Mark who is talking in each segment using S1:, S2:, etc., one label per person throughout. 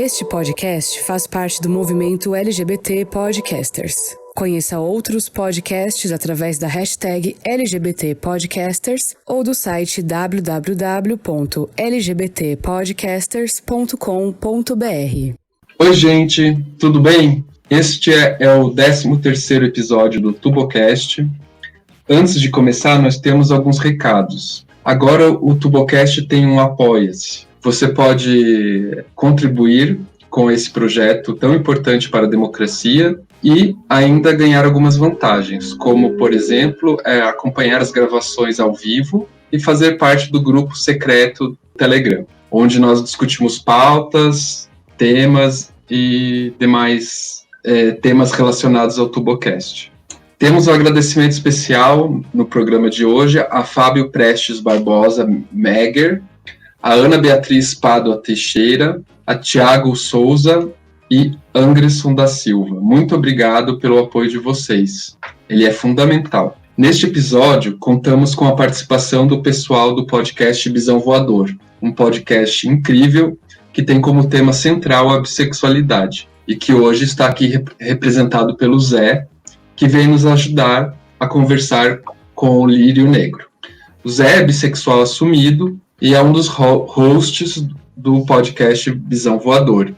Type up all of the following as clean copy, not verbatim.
S1: Este podcast faz parte do movimento LGBT Podcasters. Conheça outros podcasts através da hashtag LGBT Podcasters ou do site www.lgbtpodcasters.com.br.
S2: Oi, gente, tudo bem? Este é o 13º episódio do Tubocast. Antes de começar, nós temos alguns recados. Agora o Tubocast tem um Apoia-se. Você pode contribuir com esse projeto tão importante para a democracia e ainda ganhar algumas vantagens, como, por exemplo, acompanhar as gravações ao vivo e fazer parte do grupo secreto do Telegram, onde nós discutimos pautas, temas e demais temas relacionados ao Tubocast. Temos um agradecimento especial no programa de hoje a Fábio Prestes Barbosa Megger, a Ana Beatriz Pádua Teixeira, a Tiago Souza e Anderson da Silva. Muito obrigado pelo apoio de vocês. Ele é fundamental. Neste episódio, contamos com a participação do pessoal do podcast Bisão Voador, um podcast incrível que tem como tema central a bissexualidade e que hoje está aqui representado pelo Zé, que vem nos ajudar a conversar com o Lírio Negro. O Zé é bissexual assumido e é um dos hosts do podcast Bisão Voador.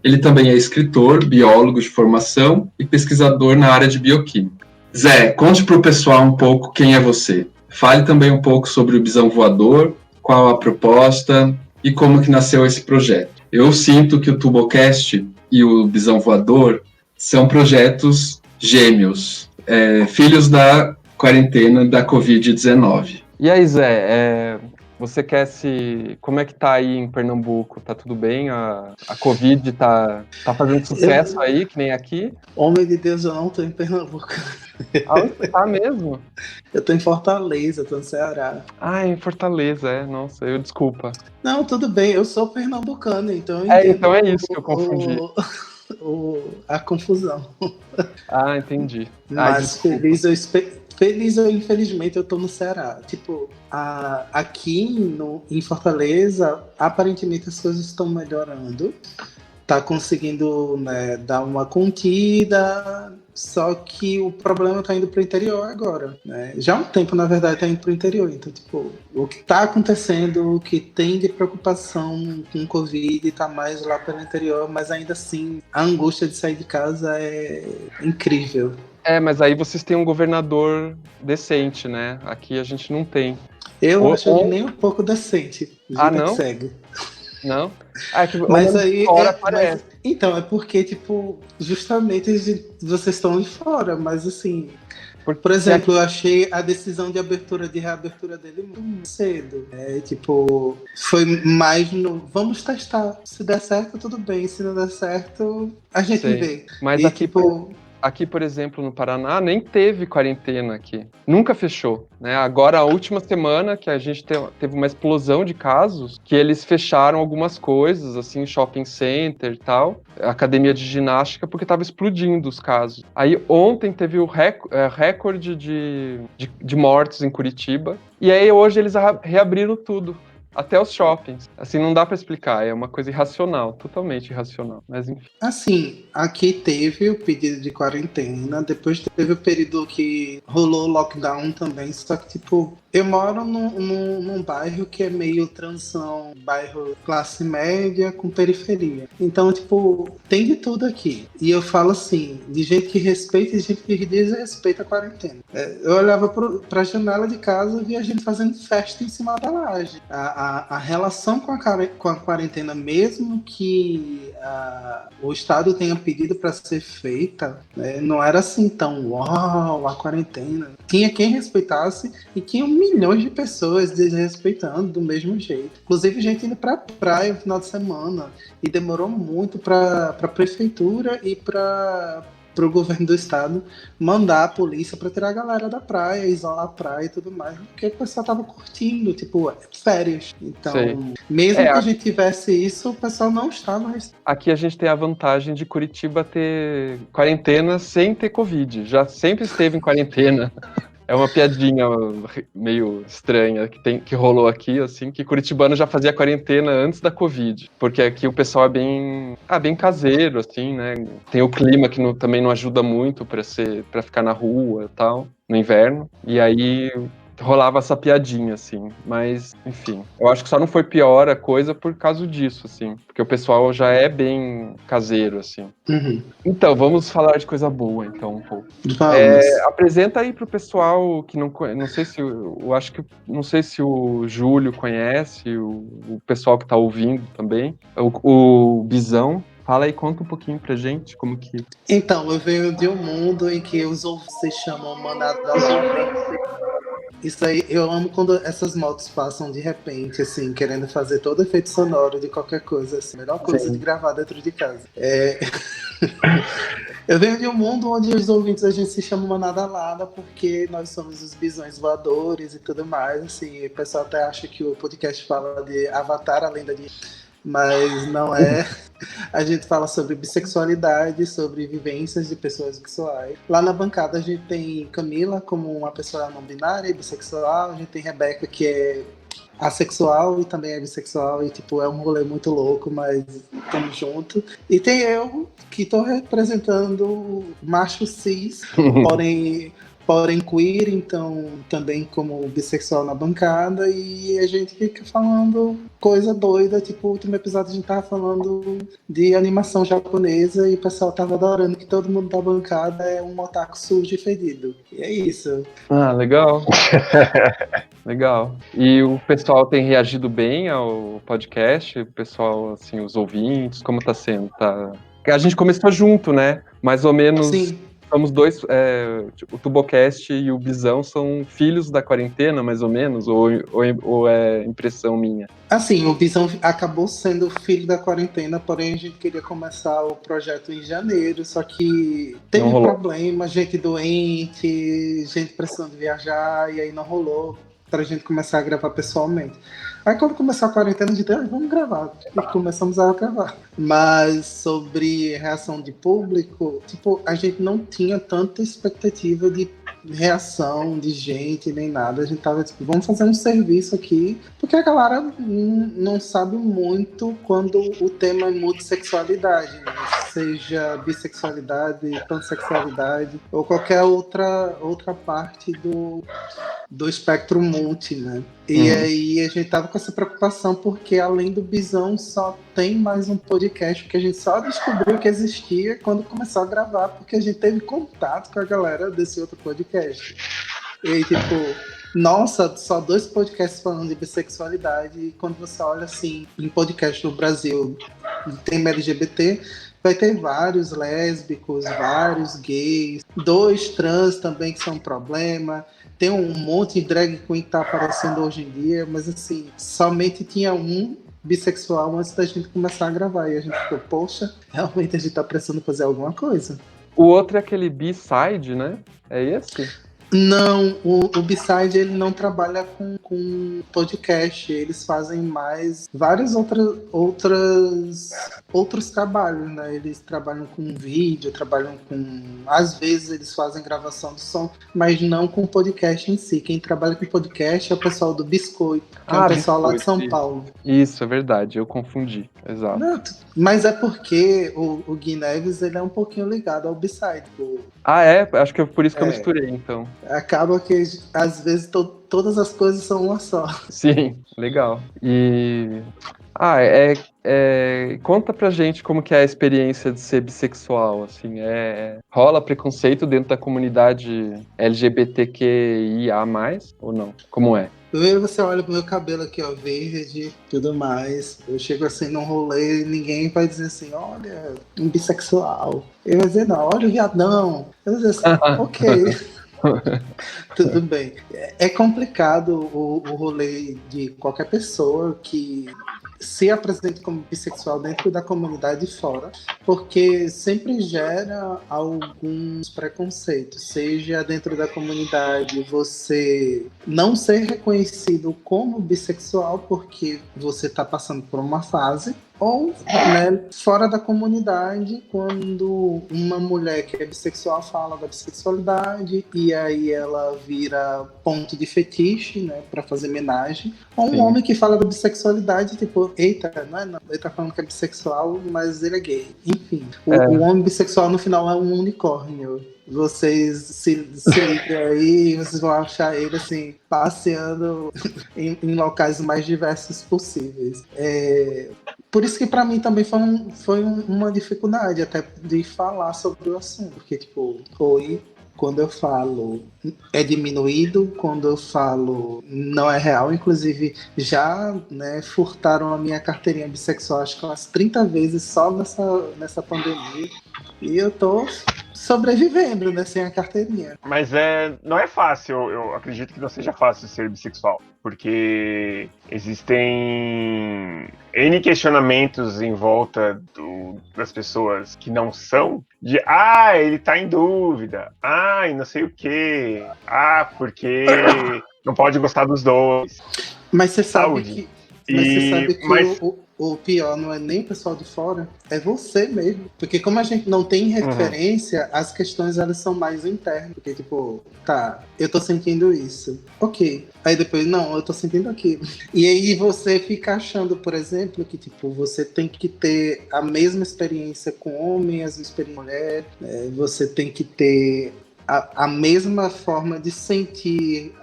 S2: Ele também é escritor, biólogo de formação e pesquisador na área de bioquímica. Zé, conte para o pessoal um pouco quem é você. Fale também um pouco sobre o Bisão Voador, qual a proposta e como que nasceu esse projeto. Eu sinto que o Tubocast e o Bisão Voador são projetos gêmeos, filhos da quarentena da Covid-19.
S3: E aí, Zé, você quer se... Como é que tá aí em Pernambuco? Tá tudo bem? A Covid tá fazendo sucesso aí, que nem aqui?
S4: Homem de Deus, eu não tô em Pernambuco.
S3: Aonde você tá mesmo?
S4: Eu tô em Fortaleza, tô no Ceará.
S3: Ah, em Fortaleza, nossa, desculpa.
S4: Não, tudo bem, eu sou pernambucano, então eu entendo
S3: então é isso que eu confundi.
S4: A confusão.
S3: Ah, entendi.
S4: Mas feliz ou infelizmente eu tô no Ceará. Tipo, aqui em Fortaleza, aparentemente as coisas estão melhorando. Tá conseguindo, né, dar uma contida, só que o problema tá indo pro interior agora, né? Já há um tempo, na verdade, tá indo pro interior. Então, tipo, o que tá acontecendo, o que tem de preocupação com o Covid tá mais lá pelo interior, mas ainda assim, a angústia de sair de casa é incrível.
S3: Mas aí vocês têm um governador decente, né? Aqui a gente não tem.
S4: Eu acho ele nem um pouco decente.
S3: Não?
S4: Segue.
S3: Não?
S4: Mas aí então, é porque, tipo, justamente vocês estão de fora, mas assim, por exemplo, eu achei a decisão de reabertura dele muito cedo. Tipo, foi mais vamos testar. Se der certo, tudo bem. Se não der certo, a gente vê.
S3: Mas aqui, por exemplo, no Paraná, nem teve quarentena aqui. Nunca fechou, né? Agora, a última semana que a gente teve uma explosão de casos, que eles fecharam algumas coisas, assim, shopping center e tal, academia de ginástica, porque estava explodindo os casos. Aí, ontem teve o recorde de mortes em Curitiba, e aí hoje eles reabriram tudo. Até os shoppings. Assim, não dá pra explicar. É uma coisa irracional. Totalmente irracional. Mas, enfim.
S4: Assim, aqui teve o pedido de quarentena. Depois teve o período que rolou o lockdown também. Só que, tipo, eu moro num bairro que é meio transição. Bairro classe média com periferia. Então, tipo, tem de tudo aqui. E eu falo assim, de gente que respeita e de gente que desrespeita a quarentena. Eu olhava pra janela de casa e via gente fazendo festa em cima da laje. A relação com a quarentena, mesmo que o Estado tenha pedido para ser feita, né, não era assim tão uau, a quarentena. Tinha quem respeitasse e tinha milhões de pessoas desrespeitando do mesmo jeito. Inclusive gente indo para praia no final de semana. E demorou muito para a prefeitura e para o governo do estado mandar a polícia para tirar a galera da praia, isolar a praia e tudo mais, porque o pessoal tava curtindo, tipo, férias. Então, mesmo que a gente tivesse isso, o pessoal não estava...
S3: Aqui a gente tem a vantagem de Curitiba ter quarentena sem ter Covid. Já sempre esteve em quarentena. É uma piadinha meio estranha que rolou aqui, assim, que curitibano já fazia quarentena antes da Covid, porque aqui o pessoal é bem caseiro, assim, né? Tem o clima que também não ajuda muito para ficar na rua e tal, no inverno. E aí rolava essa piadinha, assim. Mas, enfim, eu acho que só não foi pior a coisa por causa disso, assim, porque o pessoal já é bem caseiro, assim.
S4: Uhum.
S3: Então, vamos falar de coisa boa, então, um pouco.
S4: Vamos.
S3: Apresenta aí pro pessoal que não sei se eu acho que não sei se o Júlio conhece, o pessoal que tá ouvindo também, o Bisão. Fala aí, conta um pouquinho pra gente como que.
S4: Então, eu venho de um mundo em que os ouvintes se chamam manada ouvinte. Isso aí, eu amo quando essas motos passam de repente, assim, querendo fazer todo efeito sonoro de qualquer coisa, assim. A melhor coisa de gravar dentro de casa. Eu venho de um mundo onde os ouvintes a gente se chama manada alada porque nós somos os bisões voadores e tudo mais, assim. O pessoal até acha que o podcast fala de Avatar, a lenda de... Mas não é. A gente fala sobre bissexualidade, sobre vivências de pessoas bissexuais. Lá na bancada a gente tem Camila como uma pessoa não binária e bissexual. A gente tem Rebeca, que é assexual e também é bissexual. E tipo, é um rolê muito louco, mas estamos juntos. E tem eu, que estou representando macho cis, porém queer, então também como bissexual na bancada, e a gente fica falando coisa doida, tipo, o último episódio a gente tava falando de animação japonesa e o pessoal tava adorando que todo mundo da bancada é um otaku sujo e fedido. E é isso.
S3: Ah, legal. Legal. E o pessoal tem reagido bem ao podcast? O pessoal, assim, os ouvintes, como tá sendo? A gente começou junto, né? Mais ou menos...
S4: Sim.
S3: Somos dois, o Tubocast e o Bisão são filhos da quarentena, mais ou menos, ou é impressão minha?
S4: Assim, o Bisão acabou sendo filho da quarentena, porém a gente queria começar o projeto em janeiro, só que teve problema, gente doente, gente precisando viajar, e aí não rolou pra gente começar a gravar pessoalmente. Aí quando começou a quarentena, a gente disse, vamos gravar. E começamos a gravar. Mas sobre reação de público, tipo, a gente não tinha tanta expectativa de reação de gente, nem nada. A gente tava tipo, vamos fazer um serviço aqui, porque a galera não sabe muito quando o tema é multissexualidade, né? Seja bissexualidade, pansexualidade, ou qualquer outra parte do espectro multi, né? E aí a gente tava com essa preocupação porque além do Bisão só tem mais um podcast que a gente só descobriu que existia quando começou a gravar, porque a gente teve contato com a galera desse outro podcast. E aí, tipo, nossa, só 2 podcasts falando de bissexualidade, e quando você olha assim, em podcast no Brasil, tem LGBT, vai ter vários lésbicos, vários gays, 2 trans também que são um problema. Tem um monte de drag queen que tá aparecendo hoje em dia, mas assim, somente tinha um bissexual antes da gente começar a gravar. E a gente ficou, poxa, realmente a gente tá precisando fazer alguma coisa.
S3: O outro é aquele B-side, né? É esse?
S4: Não, o B-Side ele não trabalha com podcast, eles fazem mais vários outros trabalhos, né? Eles trabalham com vídeo, às vezes eles fazem gravação de som, mas não com podcast em si. Quem trabalha com podcast é o pessoal do Biscoito, que é um pessoal lá de São Paulo.
S3: Isso, é verdade, eu confundi, exato.
S4: Não, mas é porque o Gui Neves ele é um pouquinho ligado ao B-Side.
S3: Ah, é? Acho que é por isso que eu misturei, então.
S4: Acaba que, às vezes, todas as coisas são uma só.
S3: Sim, legal. E... conta pra gente como que é a experiência de ser bissexual, assim, rola preconceito dentro da comunidade LGBTQIA+, ou não? Como é?
S4: Primeiro você olha pro meu cabelo aqui, ó, verde, tudo mais. Eu chego assim num rolê e ninguém vai dizer assim, olha, um bissexual. Ele vai dizer, não, olha o viadão. Eu vou dizer assim, ok. Tudo bem. É complicado o rolê de qualquer pessoa que se apresenta como bissexual dentro da comunidade e fora, porque sempre gera alguns preconceitos, seja dentro da comunidade você não ser reconhecido como bissexual porque você está passando por uma fase, ou, né, fora da comunidade, quando uma mulher que é bissexual fala da bissexualidade e aí ela vira ponto de fetiche, né, pra fazer homenagem, ou um
S3: Sim.
S4: homem que fala da bissexualidade, tipo, eita, não, ele tá falando que é bissexual, mas ele é gay. Enfim, o homem bissexual no final é um unicórnio. Vocês se ligam aí, vocês vão achar ele assim, passeando em locais mais diversos possíveis. Por isso que para mim também foi uma dificuldade até de falar sobre o assunto, porque tipo, quando eu falo é diminuído, quando eu falo não é real, inclusive já, né, furtaram a minha carteirinha bissexual acho que umas 30 vezes só nessa pandemia, e eu tô sobrevivendo, né, sem a carteirinha.
S5: Mas não é fácil, eu acredito que não seja fácil ser bissexual, porque existem N questionamentos em volta das pessoas que não são, de ele tá em dúvida, e não sei o quê, porque não pode gostar dos dois.
S4: Mas você sabe
S5: Saúde.
S4: que o pior não é nem o pessoal de fora, é você mesmo. Porque como a gente não tem referência, as questões elas são mais internas. Porque tipo, tá, eu tô sentindo isso. Ok. Aí depois, não, eu tô sentindo aquilo. E aí você fica achando, por exemplo, que tipo, você tem que ter a mesma experiência com homem, as experiências com mulher. Você tem que ter a mesma forma de sentir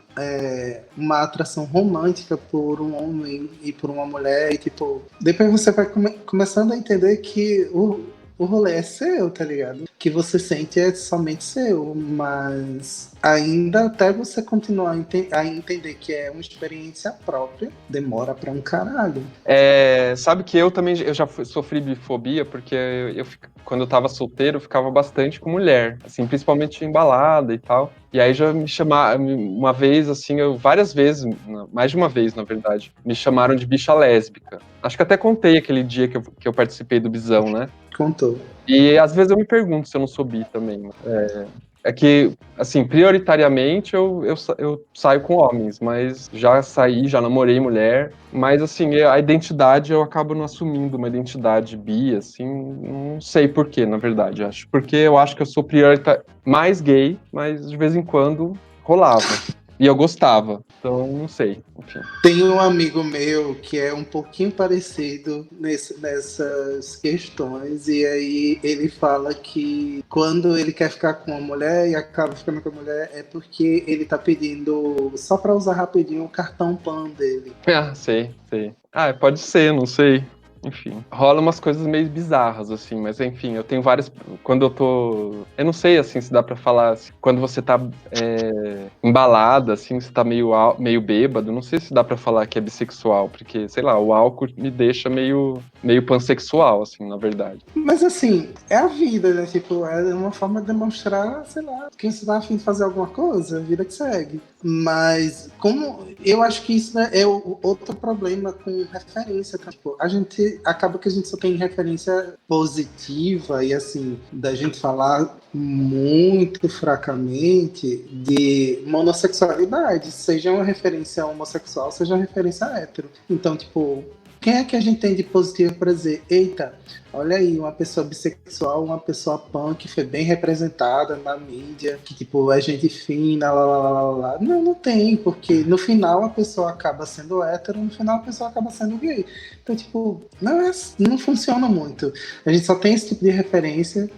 S4: uma atração romântica por um homem e por uma mulher, e tipo, depois você vai começando a entender que o rolê é seu, tá ligado? Que você sente é somente seu, mas ainda até você continuar a entender que é uma experiência própria, demora pra um caralho.
S3: Sabe que eu já sofri bifobia, porque quando eu tava solteiro, eu ficava bastante com mulher, assim, principalmente em balada e tal. E aí já me chamaram, uma vez, assim, várias vezes, mais de uma vez, na verdade, me chamaram de bicha lésbica. Acho que até contei aquele dia que eu participei do Bisão, né?
S4: Contou.
S3: E às vezes eu me pergunto se eu não sou bi também. É que, assim, prioritariamente eu saio com homens, mas já namorei mulher. Mas, assim, a identidade eu acabo não assumindo uma identidade bi, assim, não sei porquê, na verdade. Porque eu acho que eu sou mais gay, mas de vez em quando rolava. E eu gostava, então não sei, enfim.
S4: Tem um amigo meu que é um pouquinho parecido nessas questões, e aí ele fala que quando ele quer ficar com uma mulher e acaba ficando com a mulher é porque ele tá pedindo, só pra usar rapidinho, o cartão PAN dele.
S3: Sei. Pode ser, não sei. Enfim, rola umas coisas meio bizarras, assim, mas enfim, eu tenho várias. Quando eu tô. Eu não sei, assim, se dá pra falar. Assim, quando você tá embalada, assim, você tá meio bêbado, não sei se dá pra falar que é bissexual, porque, sei lá, o álcool me deixa meio pansexual, assim, na verdade.
S4: Mas assim, é a vida, né? Tipo, é uma forma de demonstrar, sei lá, que você tá afim de fazer alguma coisa, a vida que segue. Mas, como eu acho que isso, né, é outro problema com referência. Tá? Tipo, acaba que a gente só tem referência positiva e, assim, da gente falar muito fracamente de monossexualidade, seja uma referência homossexual, seja uma referência hétero. Então, tipo, quem é que a gente tem de positivo para dizer, eita, olha aí, uma pessoa bissexual, uma pessoa pan que foi bem representada na mídia, que tipo, é gente fina, lá. Não tem, porque no final a pessoa acaba sendo hétero, no final a pessoa acaba sendo gay. Então, tipo, não funciona muito. A gente só tem esse tipo de referência.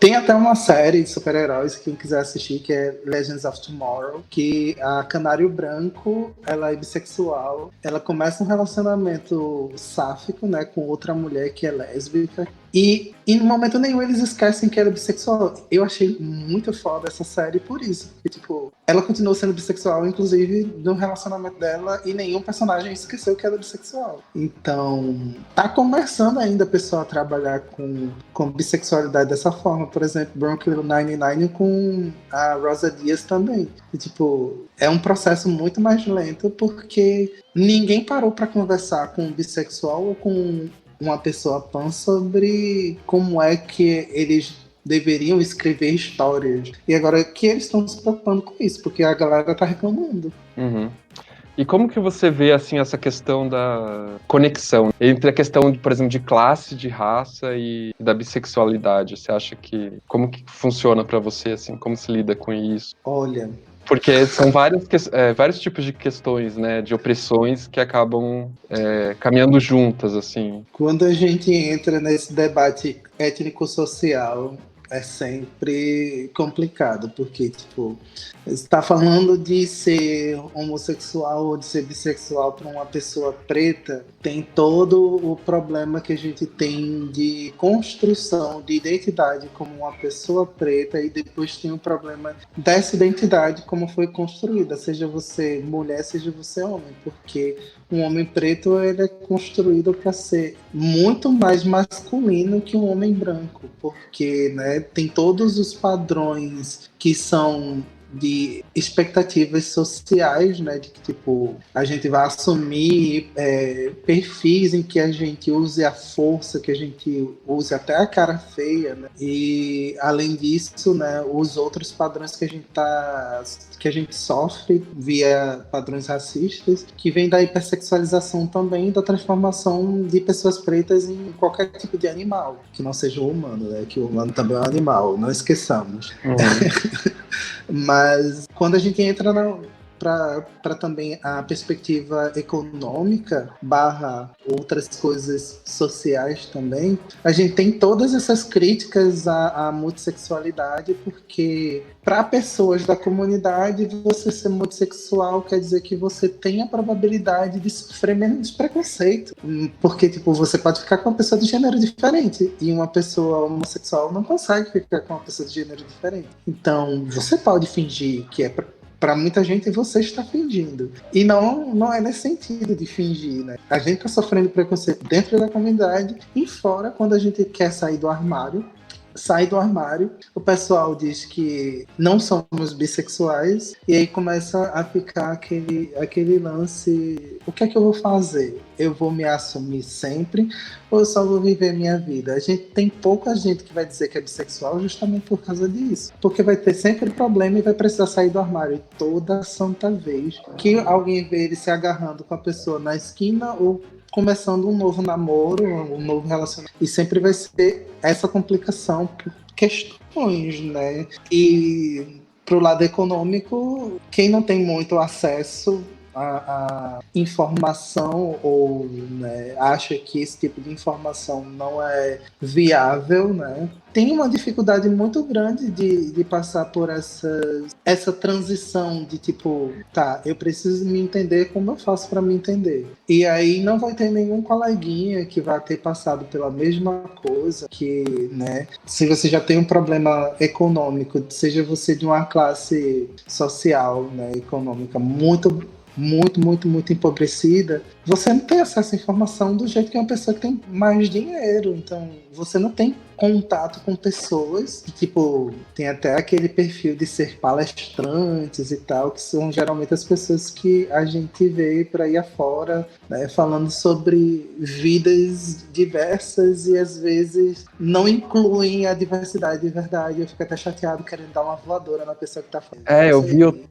S4: Tem até uma série de super-heróis, quem quiser assistir, que é Legends of Tomorrow, que a Canário Branco, ela é bissexual, ela começa um relacionamento sáfico, né, com outra mulher que é lésbica, e em momento nenhum eles esquecem que ela é bissexual. Eu achei muito foda essa série por isso, porque, tipo, ela continuou sendo bissexual, inclusive, no relacionamento dela, e nenhum personagem esqueceu que ela é bissexual. Então, tá começando ainda a pessoa a trabalhar com bissexualidade dessa forma. Por exemplo, Brooklyn Nine-Nine com a Rosa Diaz também. E, tipo, é um processo muito mais lento, porque ninguém parou pra conversar com um bissexual ou com uma pessoa pan sobre como é que eles deveriam escrever histórias. E agora que eles estão se preocupando com isso, porque a galera tá reclamando.
S3: Uhum. E como que você vê, assim, essa questão da conexão entre a questão, por exemplo, de classe, de raça e da bissexualidade? Você acha que... Como que funciona pra você, assim? Como se lida com isso?
S4: Olha,
S3: Porque são vários tipos de questões, né? De opressões que acabam caminhando juntas, assim.
S4: quando a gente entra nesse debate étnico-social, é sempre complicado, porque, tipo, está falando de ser homossexual ou de ser bissexual para uma pessoa preta, tem todo o problema que a gente tem de construção de identidade como uma pessoa preta, e depois tem o problema dessa identidade como foi construída, seja você mulher, seja você homem, porque um homem preto ele é construído para ser muito mais masculino que um homem branco, porque, né, tem todos os padrões que são de expectativas sociais, né, de que, tipo, a gente vai assumir perfis em que a gente use a força, que a gente use até a cara feia, né, e além disso, né, os outros padrões que a gente sofre via padrões racistas, que vem da hipersexualização também, da transformação de pessoas pretas em qualquer tipo de animal, que não seja o humano, né, que o humano também é um animal, não esqueçamos. Mas quando a gente entra para também a perspectiva econômica barra outras coisas sociais também, a gente tem todas essas críticas à multissexualidade, porque para pessoas da comunidade, você ser multissexual quer dizer que você tem a probabilidade de sofrer menos preconceito, porque, tipo, você pode ficar com uma pessoa de gênero diferente e uma pessoa homossexual não consegue ficar com uma pessoa de gênero diferente. Então, você pode fingir que é para muita gente você está fingindo. E não é nesse sentido de fingir, né? A gente está sofrendo preconceito dentro da comunidade e fora, quando a gente quer sair do armário, o pessoal diz que não somos bissexuais, e aí começa a ficar aquele lance: o que é que eu vou fazer? Eu vou me assumir sempre ou eu só vou viver minha vida? A gente tem pouca gente que vai dizer que é bissexual justamente por causa disso, porque vai ter sempre problema e vai precisar sair do armário. E toda santa vez que alguém vê ele se agarrando com a pessoa na esquina ou começando um novo namoro, um novo relacionamento, e sempre vai ser essa complicação por questões, né? E pro lado econômico, quem não tem muito acesso a informação ou, né, acha que esse tipo de informação não é viável, né, tem uma dificuldade muito grande de passar por essa transição de tipo, tá, eu preciso me entender, como eu faço para me entender? E aí não vai ter nenhum coleguinha que vai ter passado pela mesma coisa, que, né, se você já tem um problema econômico, seja você de uma classe social, né, econômica muito empobrecida, você não tem acesso à informação do jeito que uma pessoa que tem mais dinheiro. Então, você não tem contato com pessoas que, tipo, tem até aquele perfil de ser palestrantes e tal, que são geralmente as pessoas que a gente vê por aí afora, né, falando sobre vidas diversas e às vezes não incluem a diversidade de verdade. Eu fico até chateado querendo dar uma voadora na pessoa que tá falando.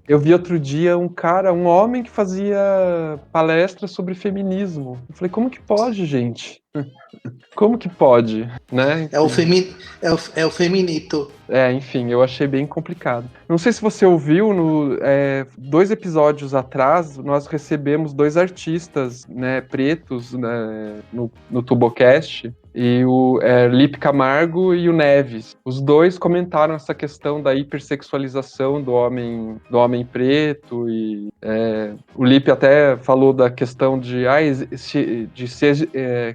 S3: Eu vi outro dia um homem que fazia palestra sobre feminismo. Eu falei, como que pode, gente? Como que pode, né?
S4: É o feminito.
S3: Enfim, eu achei bem complicado. Não sei se você ouviu, 2 episódios atrás, nós recebemos 2 artistas, né, pretos, né, no Tubocast, e o Lipe Camargo e o Neves. Os 2 comentaram essa questão da hipersexualização do homem preto, e o Lipe até falou da questão de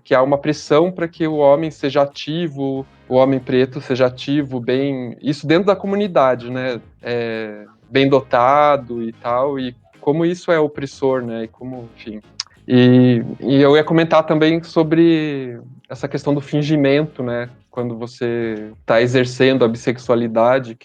S3: que há uma pressão para que o homem seja ativo, o homem preto seja ativo, bem... Isso dentro da comunidade, né? Bem dotado e tal, e como isso é opressor, né? E como, enfim... E eu ia comentar também sobre essa questão do fingimento, né? Quando você está exercendo a bissexualidade,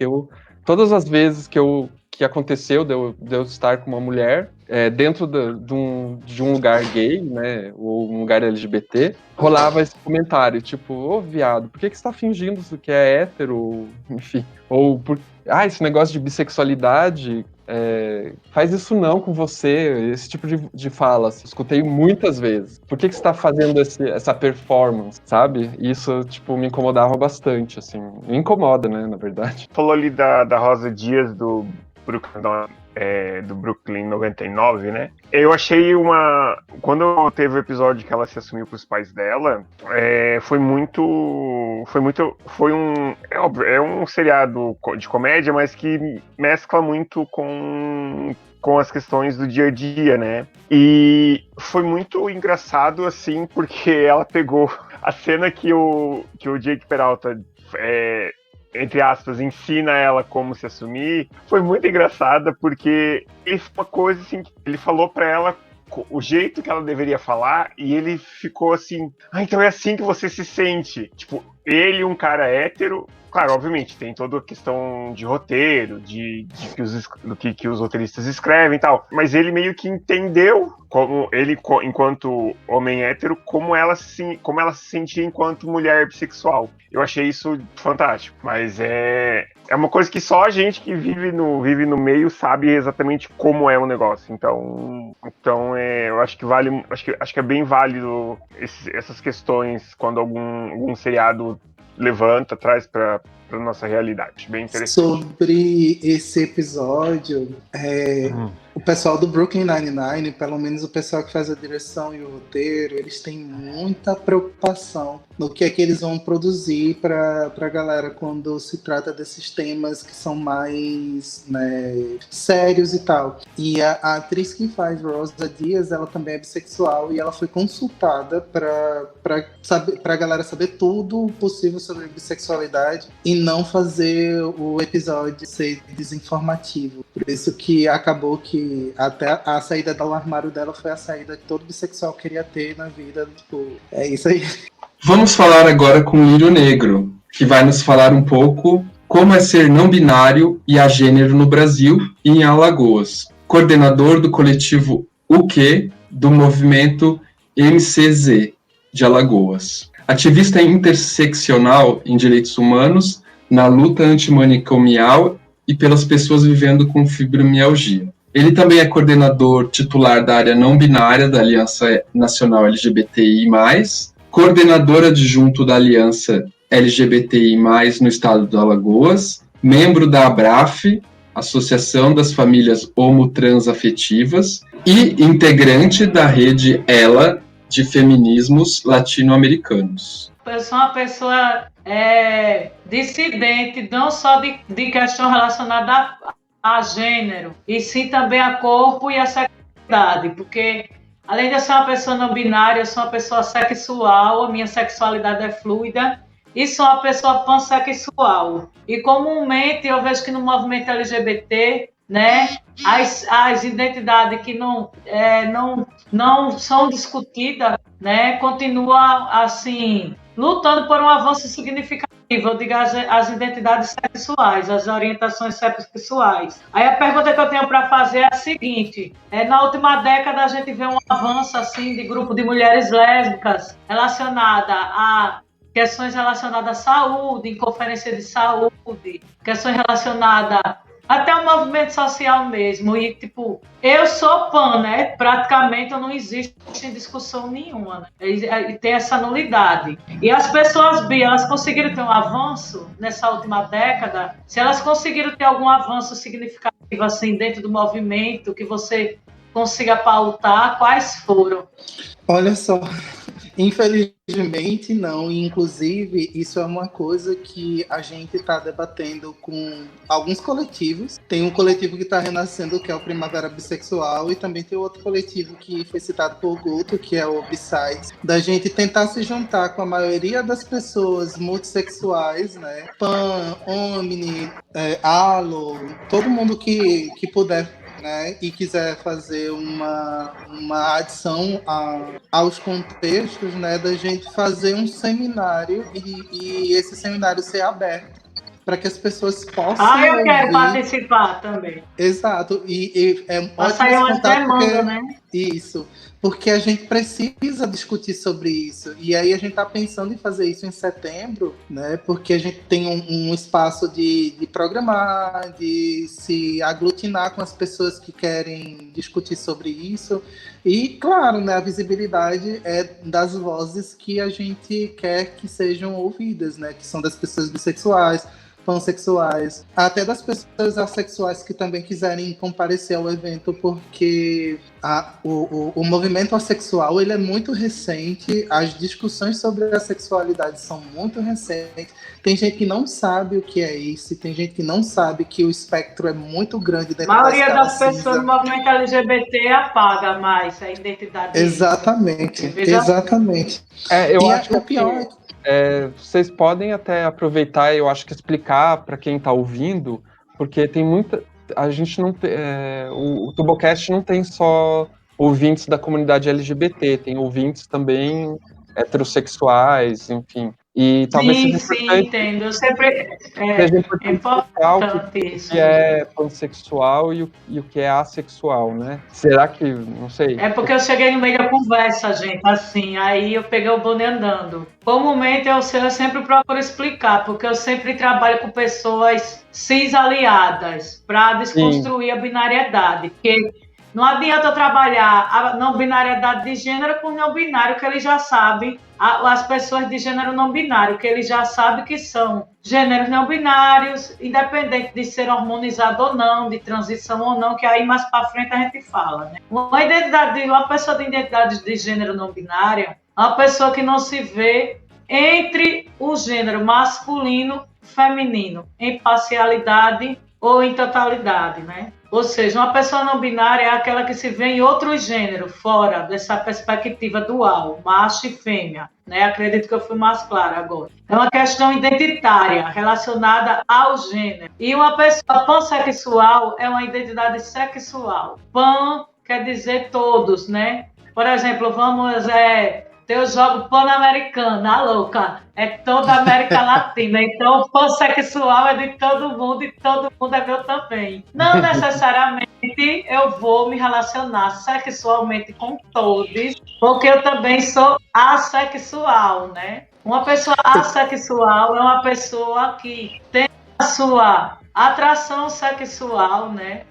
S3: todas as vezes que aconteceu de eu estar com uma mulher dentro de um lugar gay, né, ou um lugar LGBT, rolava esse comentário, tipo, ô viado, por que você tá fingindo que é hétero? Enfim, ou esse negócio de bissexualidade faz isso não com você, esse tipo de fala, assim, escutei muitas vezes. Por que você tá fazendo essa performance, sabe? Isso, tipo, me incomodava bastante, assim. Me incomoda, né, na verdade.
S5: Falou ali da Rosa Dias, do Brooklyn 99, né? Eu achei quando teve o episódio que ela se assumiu pros pais dela, foi um seriado de comédia, mas que mescla muito com as questões do dia a dia, né? E foi muito engraçado, assim, porque ela pegou a cena que o Jake Peralta entre aspas, ensina ela como se assumir, foi muito engraçada, porque uma coisa assim, ele falou pra ela o jeito que ela deveria falar, e ele ficou assim, então é assim que você se sente. Tipo, ele, um cara hétero, claro, obviamente, tem toda a questão de roteiro, do que os roteiristas escrevem e tal, mas ele meio que entendeu, como ele, enquanto homem hétero, como ela se sentia enquanto mulher bissexual. Eu achei isso fantástico, mas é uma coisa que só a gente que vive no meio sabe exatamente como é o negócio. Então eu acho que acho que é bem válido essas questões quando algum seriado levanta, traz para nossa realidade. Bem interessante.
S4: Sobre esse episódio, o pessoal do Brooklyn Nine-Nine, pelo menos o pessoal que faz a direção e o roteiro, eles têm muita preocupação no que é que eles vão produzir para a galera quando se trata desses temas que são mais, né, sérios e tal. E a atriz que faz Rosa Dias, ela também é bissexual e ela foi consultada para a galera saber tudo possível sobre bissexualidade e não fazer o episódio ser desinformativo. Por isso que acabou que até a saída do armário dela foi a saída que todo bissexual queria ter na vida. Tipo, é isso aí.
S2: Vamos falar agora com o Lírio Negro, que vai nos falar um pouco como é ser não binário e agênero no Brasil e em Alagoas. Coordenador do coletivo O Quê? Do movimento MCZ de Alagoas. Ativista interseccional em direitos humanos, na luta antimanicomial e pelas pessoas vivendo com fibromialgia. Ele também é coordenador titular da área não binária da Aliança Nacional LGBTI+, coordenador adjunto da Aliança LGBTI+, no estado do Alagoas, membro da ABRAF, Associação das Famílias Homo-Transafetivas, e integrante da rede ELA de feminismos latino-americanos.
S6: Eu sou uma pessoa dissidente, não só de questão relacionada a gênero, e sim também a corpo e a sexualidade, porque além de eu ser uma pessoa não binária, eu sou uma pessoa sexual, a minha sexualidade é fluida, e sou uma pessoa pansexual. E comumente eu vejo que no movimento LGBT, né, as identidades que não são discutidas, né, continuam assim, lutando por um avanço significativo, eu digo as identidades sexuais, as orientações sexuais. Aí a pergunta que eu tenho para fazer é a seguinte: na última década a gente vê um avanço assim de grupo de mulheres lésbicas relacionada a questões relacionadas à saúde, em conferência de saúde, questões relacionadas até o movimento social mesmo. E, tipo, eu sou pan, né? Praticamente não existe discussão nenhuma, né? E tem essa nulidade. E as pessoas bi, elas conseguiram ter um avanço nessa última década? Se elas conseguiram ter algum avanço significativo, assim, dentro do movimento, que você consiga pautar, quais foram?
S4: Olha só, infelizmente não. Inclusive, isso é uma coisa que a gente está debatendo com alguns coletivos. Tem um coletivo que está renascendo, que é o Primavera Bissexual, e também tem outro coletivo que foi citado por Guto, que é o Besides, da gente tentar se juntar com a maioria das pessoas multissexuais, né? Pan, Omni, Alo, todo mundo que puder, né, e quiser fazer uma adição aos contextos, né, da gente fazer um seminário e esse seminário ser aberto para que as pessoas possam
S6: eu quero
S4: ouvir.
S6: Participar também.
S4: Exato. E é
S6: ótimo esse contato,
S4: porque...
S6: né?
S4: Isso. porque a gente precisa discutir sobre isso. E aí a gente está pensando em fazer isso em setembro, né? Porque a gente tem um espaço de programar, de se aglutinar com as pessoas que querem discutir sobre isso. E, claro, né, a visibilidade é das vozes que a gente quer que sejam ouvidas, né? Que são das pessoas bissexuais, pansexuais, até das pessoas assexuais que também quiserem comparecer ao evento, porque o movimento assexual ele é muito recente, as discussões sobre a sexualidade são muito recentes, tem gente que não sabe o que é isso, tem gente que não sabe que o espectro é muito grande dentro
S6: A maioria
S4: da
S6: das pessoas no movimento LGBT apaga mais a identidade.
S4: Exatamente, exatamente.
S3: Eu acho que
S4: o pior
S3: vocês podem até aproveitar, eu acho que explicar para quem está ouvindo, porque tem muita. A gente não tem. O Tubocast não tem só ouvintes da comunidade LGBT, tem ouvintes também heterossexuais, enfim. E talvez
S6: sim, entendo. Eu sempre
S3: seja importante
S6: isso.
S3: O que é pansexual e o que é assexual, né? Será que, não sei.
S6: É porque eu cheguei no meio da conversa, gente, assim, aí eu peguei o bonde andando. Comumente eu sempre procuro explicar, porque eu sempre trabalho com pessoas cis aliadas para desconstruir a binariedade, porque não adianta eu trabalhar a não binariedade de gênero com não binário, que eles já sabem, as pessoas de gênero não binário, que eles já sabem que são gêneros não binários, independente de ser hormonizado ou não, de transição ou não, que aí mais para frente a gente fala, né? Uma pessoa de identidade de gênero não binária é uma pessoa que não se vê entre o gênero masculino e feminino, em parcialidade ou em totalidade, né? Ou seja, uma pessoa não binária é aquela que se vê em outro gênero, fora dessa perspectiva dual, macho e fêmea, né? Acredito que eu fui mais clara agora. É uma questão identitária relacionada ao gênero. E uma pessoa pansexual é uma identidade sexual. Pan quer dizer todos, né? Por exemplo, vamos... eu jogo pan-americano, a louca. É toda a América Latina. Então, o pansexual é de todo mundo e todo mundo é meu também. Não necessariamente eu vou me relacionar sexualmente com todos, porque eu também sou assexual, né? Uma pessoa assexual é uma pessoa que tem a sua atração sexual, né?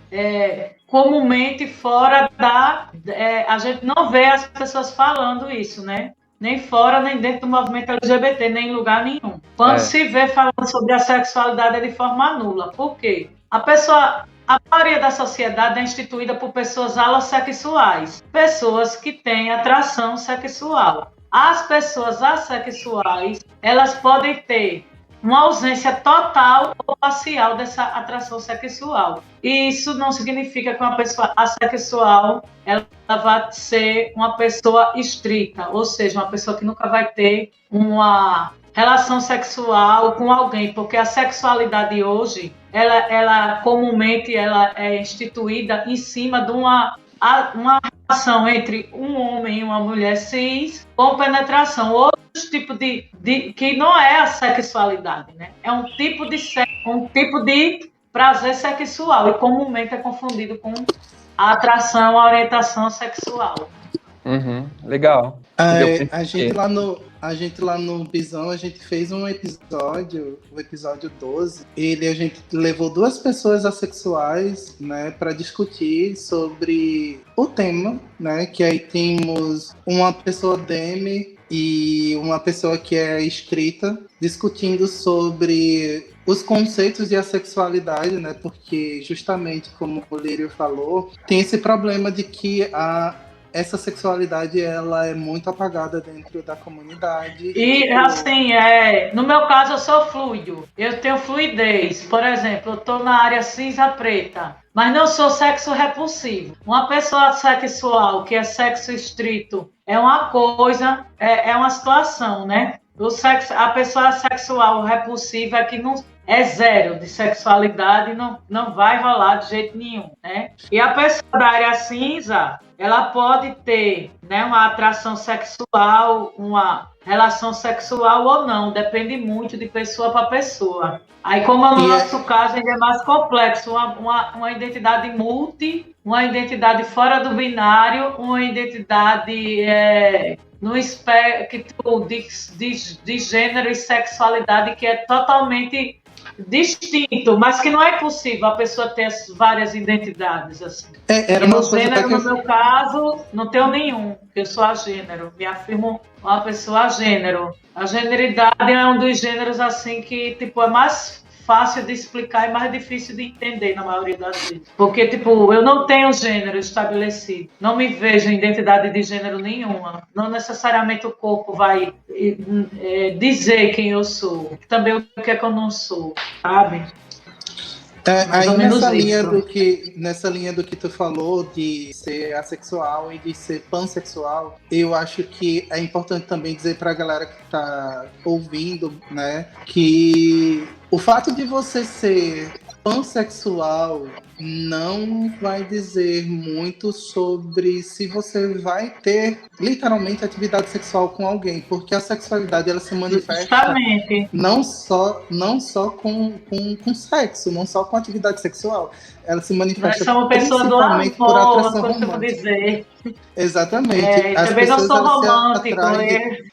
S6: Comumente fora a gente não vê as pessoas falando isso, né? Nem fora, nem dentro do movimento LGBT, nem em lugar nenhum. Quando se vê falando sobre a sexualidade é de forma nula. Por quê? A maioria da sociedade é instituída por pessoas alossexuais, pessoas que têm atração sexual. As pessoas assexuais, elas podem ter uma ausência total ou parcial dessa atração sexual. E isso não significa que uma pessoa assexual ela vai ser uma pessoa estrita, ou seja, uma pessoa que nunca vai ter uma relação sexual com alguém, porque a sexualidade hoje, ela comumente ela é instituída em cima de uma relação entre um homem e uma mulher cis com penetração. Outros tipos que não é a sexualidade, né? É um tipo de sexo, um tipo de prazer sexual e comumente é confundido com a atração, a orientação sexual.
S3: Legal.
S4: A gente lá no Bisão, a gente fez um episódio, o episódio 12. A gente levou 2 pessoas assexuais, né, para discutir sobre o tema, né, que aí temos uma pessoa demi e uma pessoa que é estrita, discutindo sobre os conceitos de assexualidade, né, porque justamente como o Lírio falou, tem esse problema de que essa sexualidade ela é muito apagada dentro da comunidade.
S6: E assim, no meu caso eu sou fluido, eu tenho fluidez. Por exemplo, eu estou na área cinza preta, mas não sou sexo repulsivo. Uma pessoa sexual que é sexo estrito é uma coisa, é uma situação, né? A pessoa sexual repulsiva é que não é zero de sexualidade, não vai rolar de jeito nenhum, né? E a pessoa da área cinza, ela pode ter, né, uma atração sexual, uma relação sexual ou não, depende muito de pessoa para pessoa. Aí, como no nosso caso ainda é mais complexo, uma identidade multi, uma identidade fora do binário, uma identidade no espectro de gênero e sexualidade que é totalmente distinto, mas que não é possível a pessoa ter várias identidades. Assim.
S4: Era
S6: no gênero, no meu caso, não tenho nenhum, eu sou agênero, me afirmo uma pessoa agênero. A generidade é um dos gêneros assim que tipo, é mais fácil de explicar e mais difícil de entender na maioria das vezes. Porque, tipo, eu não tenho gênero estabelecido. Não me vejo em identidade de gênero nenhuma. Não necessariamente o corpo vai dizer quem eu sou. Também o que é que eu não sou, sabe?
S4: Aí nessa linha do que tu falou de ser assexual e de ser pansexual, eu acho que é importante também dizer pra galera que tá ouvindo, né, que o fato de você ser pansexual não vai dizer muito sobre se você vai ter literalmente atividade sexual com alguém, porque a sexualidade ela se manifesta
S6: justamente
S4: não só com sexo, não só com atividade sexual, ela se manifesta principalmente por atração romântica.
S6: Dizer.
S4: Exatamente.
S6: As também não sou romântico.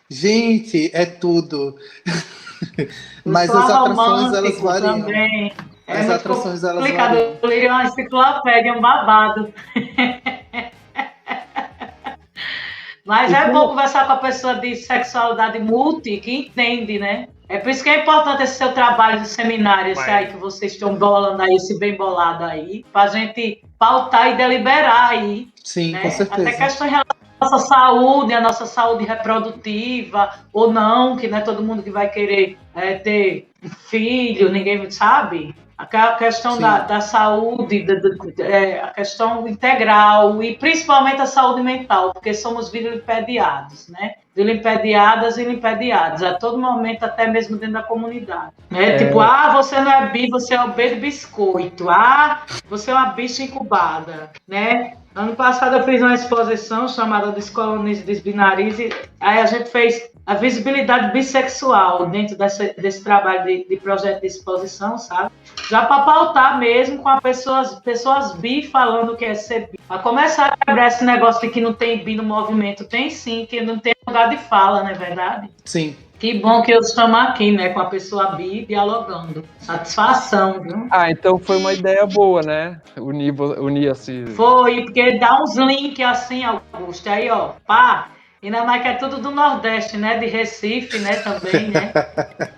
S4: Gente, é tudo. Mas as atrações elas variam.
S6: Também.
S4: As atrações elas
S6: variam. Eu li uma enciclopédia, um babado. Mas é bom conversar com a pessoa de sexualidade multi, que entende, né? É por isso que é importante esse seu trabalho de seminário, esse aí que vocês estão bolando aí, esse bem bolado aí, pra gente pautar e deliberar aí.
S4: Sim,
S6: né?
S4: Com certeza.
S6: Até questões a nossa saúde reprodutiva, ou não, que não é todo mundo que vai querer ter filho, ninguém sabe. A questão da saúde, a questão integral e principalmente a saúde mental, porque somos vilipendiados, né? Vilipendiadas e limpediados, a todo momento, até mesmo dentro da comunidade. Né? Tipo, você não é bi, você é o B de biscoito. Você é uma bicha incubada, né? Ano passado eu fiz uma exposição chamada Descolonize e Desbinarize, aí a gente fez a visibilidade bissexual dentro desse trabalho de projeto de exposição, sabe? Já para pautar mesmo com pessoas bi falando o que é ser bi. Para começar a quebrar esse negócio de que não tem bi no movimento, tem sim, que não tem lugar de fala, não é verdade?
S4: Sim.
S6: Que bom que eu estamos aqui, né, com a pessoa bi dialogando. Satisfação, viu?
S3: Então foi uma ideia boa, né? Unir assim.
S6: Foi, porque dá uns links assim, Augusto. Aí, ó, pá. Ainda mais que é tudo do Nordeste, né? De Recife, né? Também, né?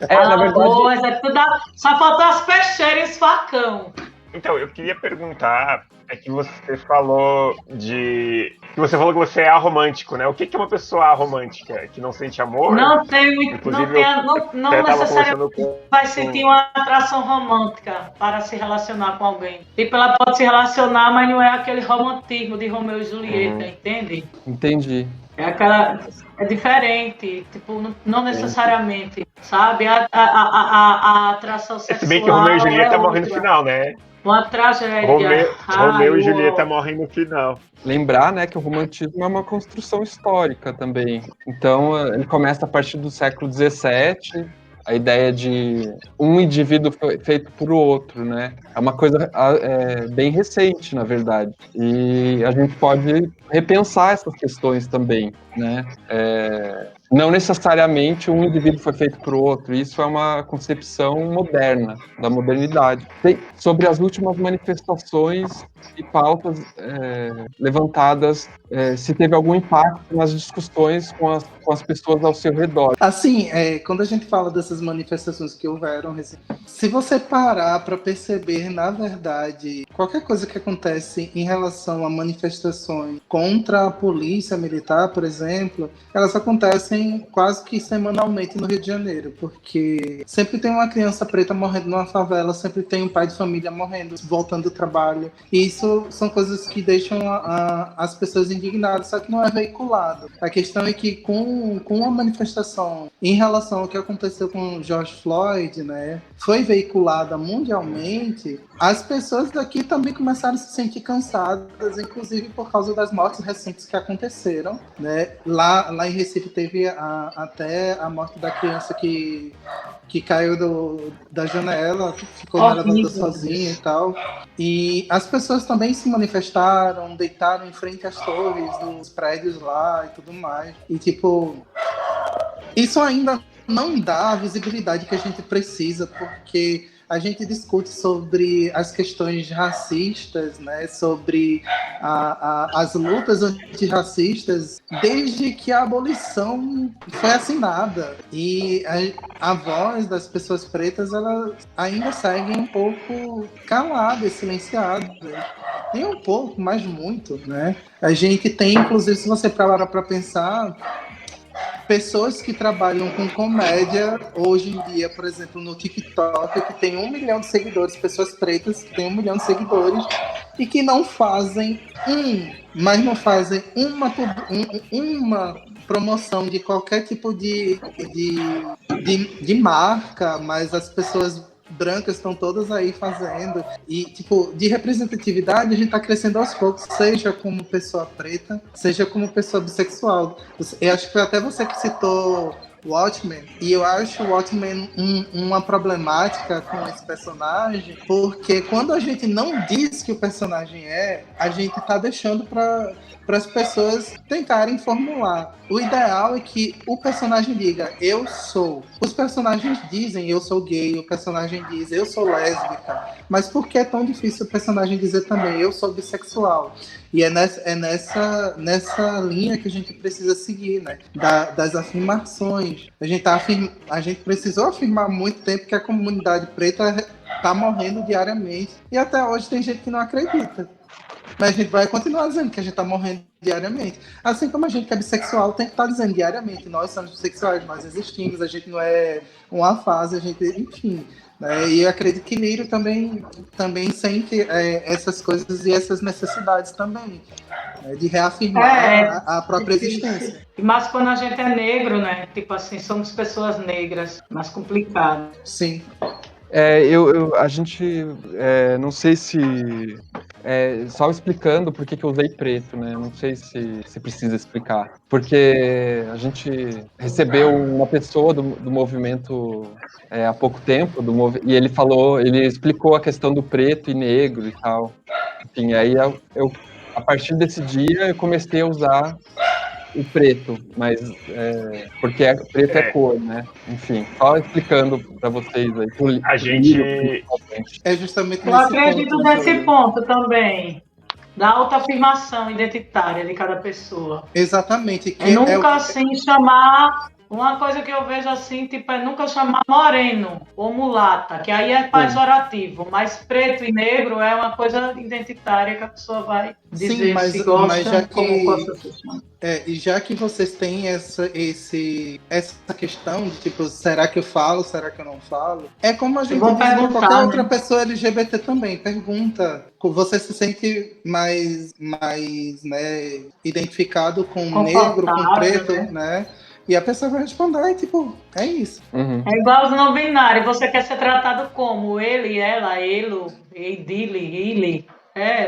S3: Na verdade...
S6: é tudo só faltou as peixeiras e os facão.
S5: Então, eu queria perguntar, que você falou que você é aromântico, né? O que é uma pessoa aromântica? Que não sente amor?
S6: Não necessariamente vai sentir uma atração romântica para se relacionar com alguém. Tipo, ela pode se relacionar, mas não é aquele romantismo de Romeu e Julieta, entende?
S3: Entendi.
S6: É diferente, tipo, não necessariamente, sabe? A atração sexual.
S5: Se bem que Romeu e Julieta morrem no final, né?
S6: Uma tragédia.
S5: Romeu e Julieta morrem no final.
S3: Lembrar, né, que o romantismo é uma construção histórica também. Então, ele começa a partir do século XVII, a ideia de um indivíduo feito por outro, né? É uma coisa bem recente, na verdade. E a gente pode repensar essas questões também, né? Não necessariamente um indivíduo foi feito por outro. Isso é uma concepção moderna, da modernidade. Sobre as últimas manifestações e pautas levantadas, se teve algum impacto nas discussões com as pessoas ao seu redor.
S4: Assim, quando a gente fala dessas manifestações que houveram, se você parar para perceber, na verdade, qualquer coisa que acontece em relação a manifestações contra a polícia militar, por exemplo, elas acontecem acontecem quase que semanalmente no Rio de Janeiro, porque sempre tem uma criança preta morrendo numa favela, sempre tem um pai de família morrendo, voltando do trabalho. E isso são coisas que deixam as pessoas indignadas, só que não é veiculado. A questão é que com a manifestação em relação ao que aconteceu com George Floyd, né, foi veiculada mundialmente, as pessoas daqui também começaram a se sentir cansadas, inclusive por causa das mortes recentes que aconteceram, né? Lá em Recife teve até a morte da criança que caiu da janela, ficou na elevador sozinha e tal. E as pessoas também se manifestaram, deitaram em frente às torres dos prédios lá e tudo mais. E, tipo, isso ainda não dá a visibilidade que a gente precisa, porque a gente discute sobre as questões racistas, né, sobre as lutas antirracistas desde que a abolição foi assinada. E a voz das pessoas pretas, ela ainda segue um pouco calada e silenciada. Nem um pouco, mas muito, né? A gente tem, inclusive, se você parar para pensar, pessoas que trabalham com comédia hoje em dia, por exemplo, no TikTok, que tem 1 milhão de seguidores, pessoas pretas que têm 1 milhão de seguidores e que não fazem mas não fazem uma promoção de qualquer tipo de marca, mas as pessoas brancas estão todas aí fazendo. E, tipo, de representatividade a gente tá crescendo aos poucos, seja como pessoa preta, seja como pessoa bissexual. Eu acho que foi até você que citou Watchmen, e eu acho o Watchmen uma problemática com esse personagem, porque quando a gente não diz que o personagem a gente tá deixando para as pessoas tentarem formular. O ideal é que o personagem diga, eu sou. Os personagens dizem, eu sou gay, o personagem diz, eu sou lésbica. Mas por que é tão difícil o personagem dizer também, eu sou bissexual? E é nessa linha que a gente precisa seguir, né? Das afirmações. A gente precisou afirmar há muito tempo que a comunidade preta está morrendo diariamente. E até hoje tem gente que não acredita. Mas a gente vai continuar dizendo que a gente está morrendo diariamente. Assim como a gente que é bissexual tem que estar dizendo diariamente, nós somos bissexuais, nós existimos, a gente não é uma fase, a gente, enfim. Né? E eu acredito que Lírio também sente essas coisas e essas necessidades também, né? De reafirmar a própria existência.
S6: Mas quando a gente é negro, né? Tipo assim, somos pessoas negras, mais complicado.
S4: Sim.
S3: A gente, não sei se... só explicando por que eu usei preto, né? Não sei se precisa explicar. Porque a gente recebeu uma pessoa do movimento há pouco tempo, e ele explicou a questão do preto e negro e tal. Enfim, aí a partir desse dia eu comecei a usar o preto, mas porque preto é cor, né? Enfim, só explicando para vocês aí.
S5: A gente...
S4: É justamente
S6: eu acredito nesse ponto também, da autoafirmação identitária de cada pessoa.
S4: Exatamente.
S6: Que nunca assim chamar... Uma coisa que eu vejo assim, tipo, é nunca chamar moreno ou mulata, que aí é pejorativo, mas preto e negro é uma coisa identitária que a pessoa vai dizer.
S4: Sim, mas,
S6: se gosta,
S4: mas já
S6: como gosta de chamar.
S4: E já que vocês têm essa questão de tipo, será que eu falo, será que eu não falo? É como a gente diz com qualquer outra pessoa LGBT também. Pergunta, você se sente mais né, identificado com negro, com preto, né? E a pessoa vai responder, tipo, é isso.
S3: Uhum.
S6: É igual os não binários. Você quer ser tratado como? Ele, ela, ele, ele.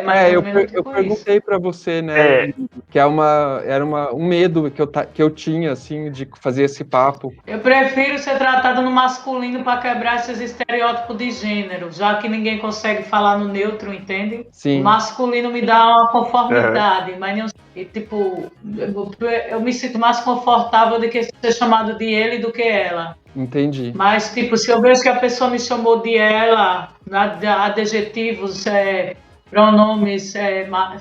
S6: Mas
S3: eu perguntei para você, né, que era um medo que eu tinha, assim, de fazer esse papo.
S6: Eu prefiro ser tratado no masculino para quebrar esses estereótipos de gênero, já que ninguém consegue falar no neutro, entende?
S3: Sim.
S6: O masculino me dá uma conformidade, mas não, tipo, eu me sinto mais confortável de que ser chamado de ele do que ela.
S3: Entendi.
S6: Mas, tipo, se eu vejo que a pessoa me chamou de ela, adjetivos, pronomes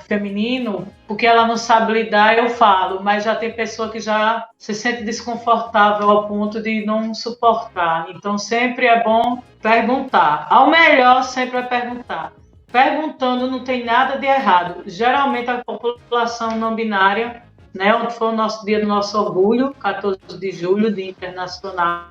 S6: feminino, porque ela não sabe lidar, eu falo, mas já tem pessoa que já se sente desconfortável ao ponto de não suportar. Então sempre é bom perguntar. Ao melhor sempre é perguntar. Perguntando não tem nada de errado. Geralmente a população não binária né? Onde foi o nosso dia do nosso orgulho, 14 de julho, Dia Internacional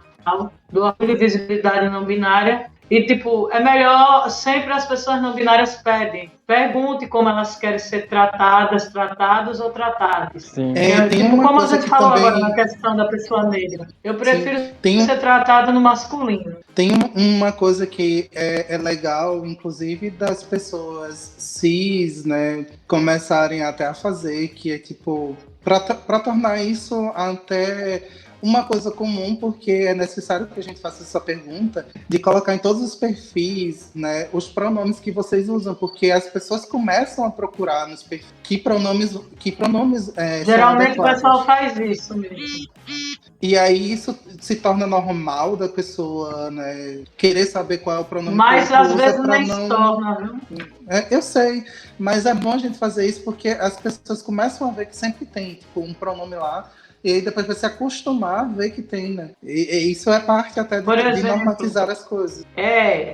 S6: do Orgulho e Visibilidade Não Binária. E, tipo, é melhor, sempre as pessoas não binárias pedem. Pergunte como elas querem ser tratadas, tratados ou tratadas.
S3: Sim.
S4: Tem
S6: Tipo,
S4: uma
S6: como a
S4: coisa
S6: gente
S4: que
S6: falou
S4: também...
S6: agora na questão da pessoa negra. Eu prefiro
S4: Tem
S6: ser tratada no masculino.
S4: Tem uma coisa que é legal, inclusive, das pessoas cis, né, começarem até a fazer, que é tipo, para tornar isso até uma coisa comum, porque é necessário que a gente faça essa pergunta, de colocar em todos os perfis, né, os pronomes que vocês usam, porque as pessoas começam a procurar nos perfis que pronomes são
S6: Geralmente o
S4: adequados.
S6: pessoal faz isso mesmo.
S4: E aí isso se torna normal da pessoa, né, querer saber qual é o pronome
S6: Mas
S4: que o outro
S6: às
S4: usa
S6: vezes
S4: pra
S6: nem se torna, viu?
S4: Eu sei, mas é bom a gente fazer isso porque as pessoas começam a ver que sempre tem, tipo, um pronome lá, e aí depois vai se acostumar a ver que tem, né? E isso é parte até de normatizar as coisas.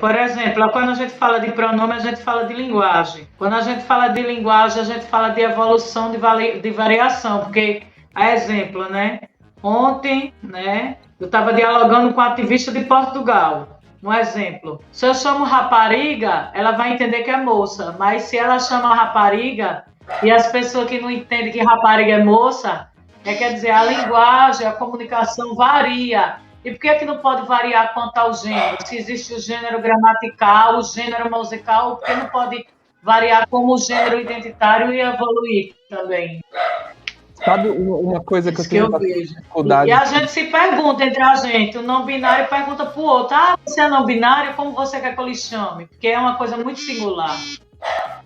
S6: Por exemplo, quando a gente fala de pronome, a gente fala de linguagem. Quando a gente fala de linguagem, a gente fala de evolução, de variação, porque, a exemplo, né? Ontem, né, eu estava dialogando com um ativista de Portugal. Um exemplo. Se eu chamo rapariga, ela vai entender que é moça. Mas se ela chama rapariga, e as pessoas que não entendem que rapariga é moça, quer dizer, a linguagem, a comunicação varia. E por que não pode variar quanto ao gênero? Se existe o gênero gramatical, o gênero musical, por que não pode variar como o gênero identitário e evoluir também?
S3: Sabe uma coisa que eu tenho
S6: vejo.
S3: dificuldade?
S6: E a gente se pergunta entre a gente, o não binário pergunta para o outro, você é não binário, como você quer que eu lhe chame? Porque é uma coisa muito singular.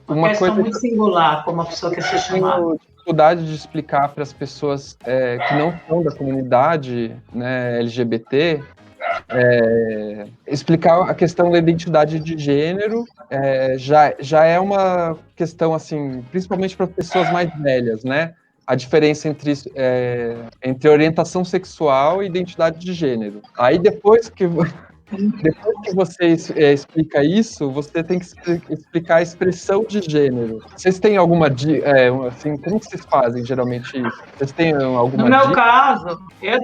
S6: Uma questão muito singular, como a pessoa quer ser chamada.
S3: Eu tenho dificuldade de explicar para as pessoas que não são da comunidade, né, LGBT, explicar a questão da identidade de gênero já é uma questão, assim, principalmente para pessoas mais velhas, né? A diferença entre orientação sexual e identidade de gênero. Aí depois que você explica isso, você tem que explicar a expressão de gênero. Vocês têm alguma dica? Como que vocês fazem geralmente isso? Vocês têm alguma dica?
S6: No meu caso, eu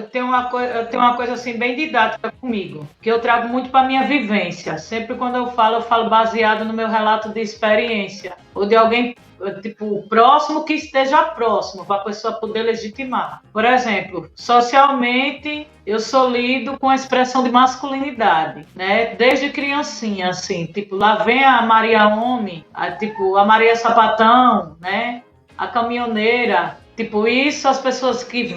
S6: tenho uma coisa assim bem didática comigo, que eu trago muito para minha vivência. Sempre quando eu falo baseado no meu relato de experiência, ou de alguém tipo, próximo que esteja próximo, para a pessoa poder legitimar. Por exemplo, socialmente, eu sou lido com a expressão de masculinidade, né? Desde criancinha, assim, tipo, lá vem a Maria Homem, a Maria Sapatão, né? A caminhoneira, tipo, isso as pessoas que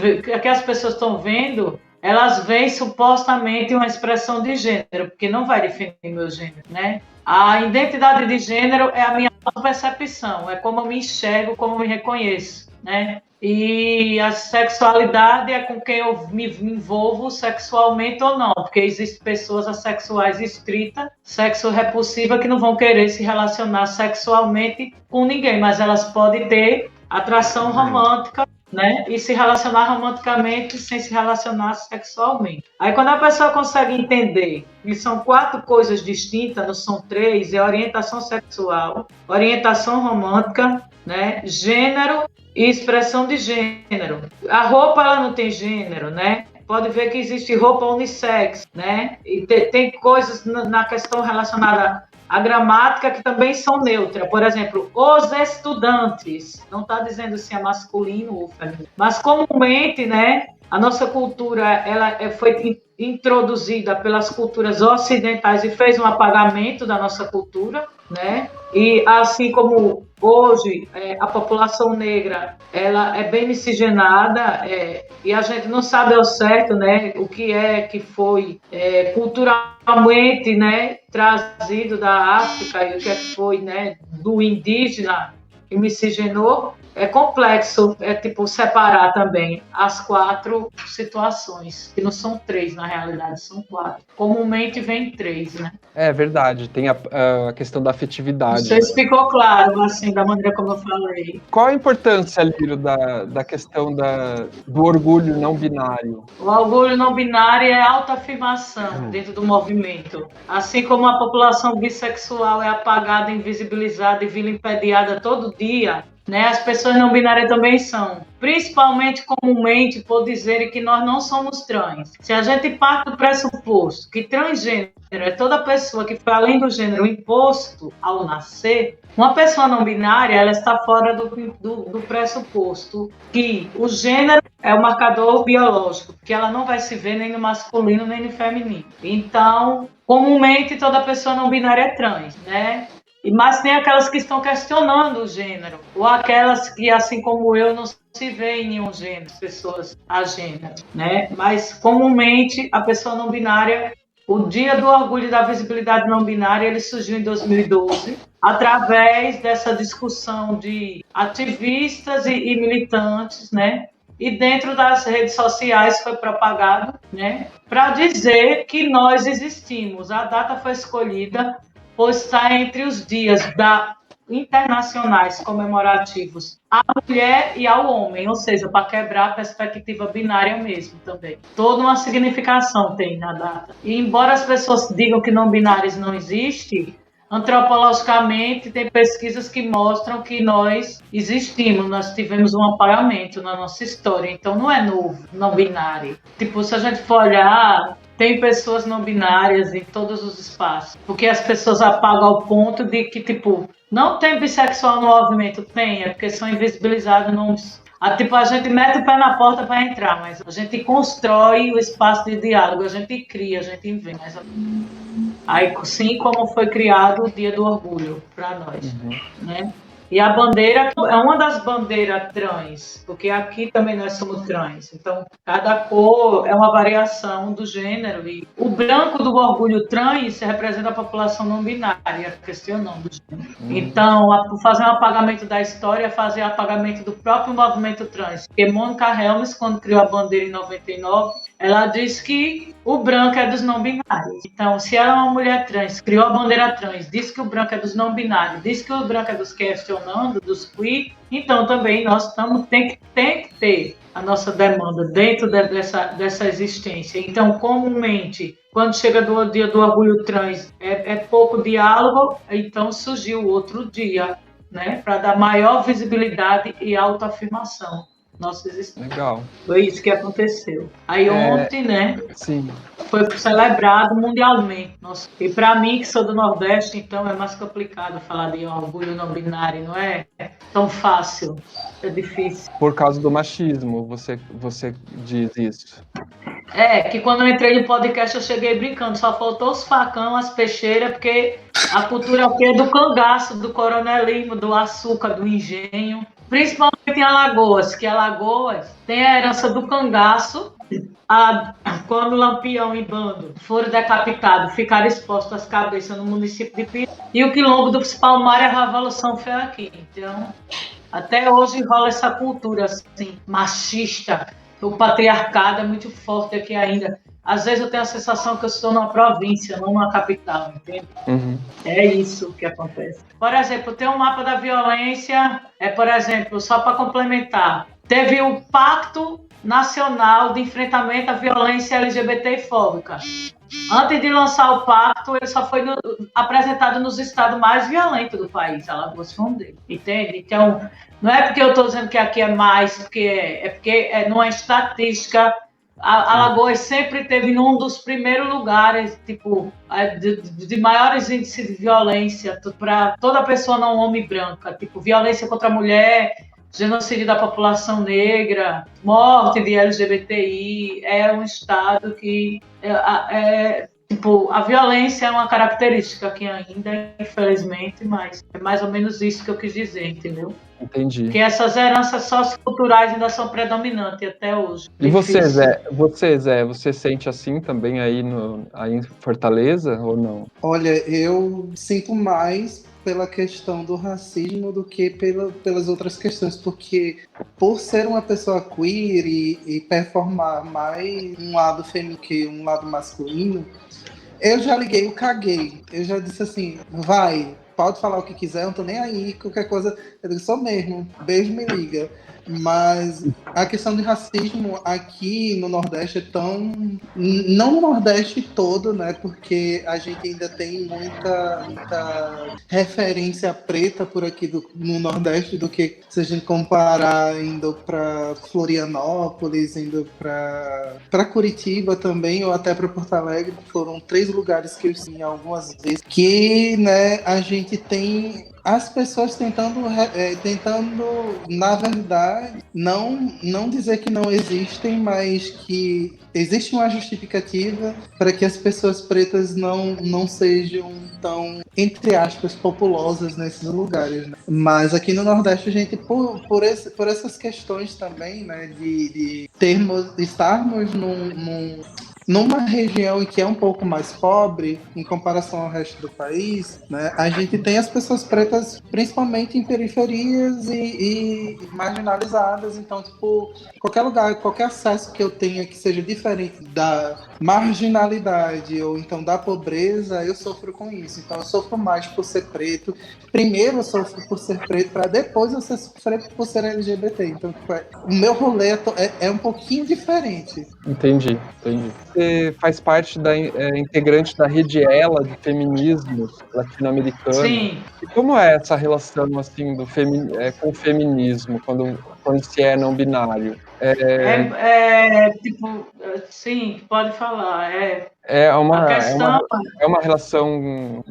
S6: as pessoas estão vendo, elas veem supostamente uma expressão de gênero, porque não vai definir meu gênero, né? A identidade de gênero é a minha percepção, é como eu me enxergo, como eu me reconheço, né? E a sexualidade é com quem eu me envolvo sexualmente ou não, porque existem pessoas assexuais estritas, sexo repulsiva, que não vão querer se relacionar sexualmente com ninguém, mas elas podem ter atração romântica, né? E se relacionar romanticamente sem se relacionar sexualmente. Aí quando a pessoa consegue entender que são 4 coisas distintas, não são 3, é orientação sexual, orientação romântica, né? Gênero e expressão de gênero. A roupa, ela não tem gênero, né? Pode ver que existe roupa unissex, né? E tem coisas na questão relacionada à gramática que também são neutras. Por exemplo, os estudantes. Não está dizendo se é masculino ou feminino. Mas comumente, né? A nossa cultura, ela foi introduzida pelas culturas ocidentais e fez um apagamento da nossa cultura, né? E assim como hoje a população negra, ela é bem miscigenada, e a gente não sabe ao certo, né, o que foi culturalmente, né, trazido da África e o que foi, né, do indígena e miscigenou. É complexo, tipo, separar também as 4 situações, que não são 3, na realidade, são 4. Comumente vem 3, né?
S3: É verdade, tem a questão da afetividade.
S6: Não sei se ficou claro, assim, da maneira como eu falei.
S3: Qual a importância, Lírio, da questão do orgulho não binário?
S6: O orgulho não binário é autoafirmação dentro do movimento. Assim como a população bissexual é apagada, invisibilizada e vilipendiada todo dia, né? As pessoas não binárias também são. Principalmente, comumente, por dizerem que nós não somos trans. Se a gente parte do pressuposto que transgênero é toda pessoa que foi além do gênero imposto ao nascer, uma pessoa não binária, ela está fora do pressuposto que o gênero é o marcador biológico, que ela não vai se ver nem no masculino nem no feminino. Então, comumente, toda pessoa não binária é trans, né? Mas tem aquelas que estão questionando o gênero, ou aquelas que, assim como eu, não se vê em nenhum gênero, pessoas agênero, né? Mas, comumente, a pessoa não binária, o Dia do Orgulho da Visibilidade Não Binária, ele surgiu em 2012, através dessa discussão de ativistas e militantes, né? E dentro das redes sociais foi propagado, né? Para dizer que nós existimos. A data foi escolhida por estar entre os dias internacionais comemorativos à mulher e ao homem, ou seja, para quebrar a perspectiva binária mesmo também. Toda uma significação tem na data. E embora as pessoas digam que não binários não existem, antropologicamente tem pesquisas que mostram que nós existimos, nós tivemos um apagamento na nossa história, então não é novo, não binário. Tipo, se a gente for olhar, tem pessoas não binárias em todos os espaços, porque as pessoas apagam ao ponto de que, tipo, não tem bissexual no movimento, tem, é porque são invisibilizados nomes. Tipo, a gente mete o pé na porta para entrar, mas a gente constrói o espaço de diálogo, a gente cria, a gente inventa. Aí, sim, como foi criado o Dia do Orgulho para nós, né? E a bandeira é uma das bandeiras trans, porque aqui também nós somos trans. Então, cada cor é uma variação do gênero. E o branco do orgulho trans representa a população não binária, questionando o gênero. Então, fazer um apagamento da história, fazer apagamento do próprio movimento trans. Porque Mônica Helms, quando criou a bandeira em 99, ela diz que o branco é dos não binários. Então, se ela é uma mulher trans, criou a bandeira trans, diz que o branco é dos não binários, diz que o branco é dos questionando, dos queer, então também nós tem que ter a nossa demanda dentro dessa existência. Então, comumente, quando chega do Dia do Orgulho Trans, é pouco diálogo, então surgiu outro dia, né, para dar maior visibilidade e autoafirmação. Nossa existência.
S3: Legal.
S6: Foi isso que aconteceu. Aí ontem, né?
S3: Sim.
S6: Foi celebrado mundialmente. Nossa. E para mim, que sou do Nordeste, então é mais complicado falar de orgulho não binário, não é tão fácil. É difícil.
S3: Por causa do machismo, você diz isso.
S6: Que quando eu entrei no podcast eu cheguei brincando, só faltou os facão, as peixeiras, porque a cultura é do cangaço, do coronelismo, do açúcar, do engenho. Principalmente em Alagoas, que Alagoas tem a herança do cangaço. Quando o Lampião e Bando foram decapitados, ficaram expostos as cabeças no município de Pira. E o quilombo dos Palmares, a revolução foi aqui. Então, até hoje rola essa cultura assim, machista. O patriarcado é muito forte aqui ainda. Às vezes eu tenho a sensação que eu estou numa província, não numa capital, entende? É isso que acontece. Por exemplo, tem um mapa da violência, por exemplo, só para complementar, teve o Pacto Nacional de Enfrentamento à Violência LGBT-fóbica. Antes de lançar o pacto, ele só foi apresentado nos estados mais violentos do país, Alagoas foi um deles, entende? Então, não é porque eu estou dizendo que aqui é mais, porque não é estatística. Alagoas sempre teve num dos primeiros lugares, tipo, de maiores índices de violência para toda pessoa não homem branca, tipo, violência contra a mulher, genocídio da população negra, morte de LGBTI. É um estado que tipo, a violência é uma característica aqui ainda, infelizmente, mas é mais ou menos isso que eu quis dizer, entendeu?
S3: Entendi.
S6: Que essas heranças socioculturais ainda são predominantes até hoje.
S3: E você, Zé, você sente assim também aí em Fortaleza ou não?
S4: Olha, eu sinto mais pela questão do racismo do que pelas outras questões, porque por ser uma pessoa queer e performar mais um lado feminino que um lado masculino, eu já liguei o caguei. Eu já disse assim, pode falar o que quiser, eu não tô nem aí, qualquer coisa, eu digo, sou mesmo, beijo, me liga. Mas a questão de racismo aqui no Nordeste é tão... Não no Nordeste todo, né? Porque a gente ainda tem muita referência preta por aqui no Nordeste do que se a gente comparar indo para Florianópolis, indo para Curitiba também, ou até para Porto Alegre. Foram 3 lugares que eu sim algumas vezes. Que, né, a gente tem... As pessoas tentando, na verdade, não dizer que não existem, mas que existe uma justificativa para que as pessoas pretas não sejam tão, entre aspas, populosas nesses lugares, né? Mas aqui no Nordeste a gente, por essas questões também, né, de estarmos numa região que é um pouco mais pobre em comparação ao resto do país, né, a gente tem as pessoas pretas principalmente em periferias e marginalizadas. Então, tipo, qualquer lugar, qualquer acesso que eu tenha que seja diferente da marginalidade ou então da pobreza, eu sofro com isso. Então, eu sofro mais por ser preto. Primeiro eu sofro por ser preto, para depois eu sofrer por ser LGBT. Então, tipo, o meu rolê é um pouquinho diferente.
S3: Entendi. Você faz parte integrante da Rede Ela de feminismo latino-americano.
S6: Sim.
S3: E como é essa relação assim com o feminismo quando se é não binário?
S6: Tipo, sim, pode falar.
S3: É uma relação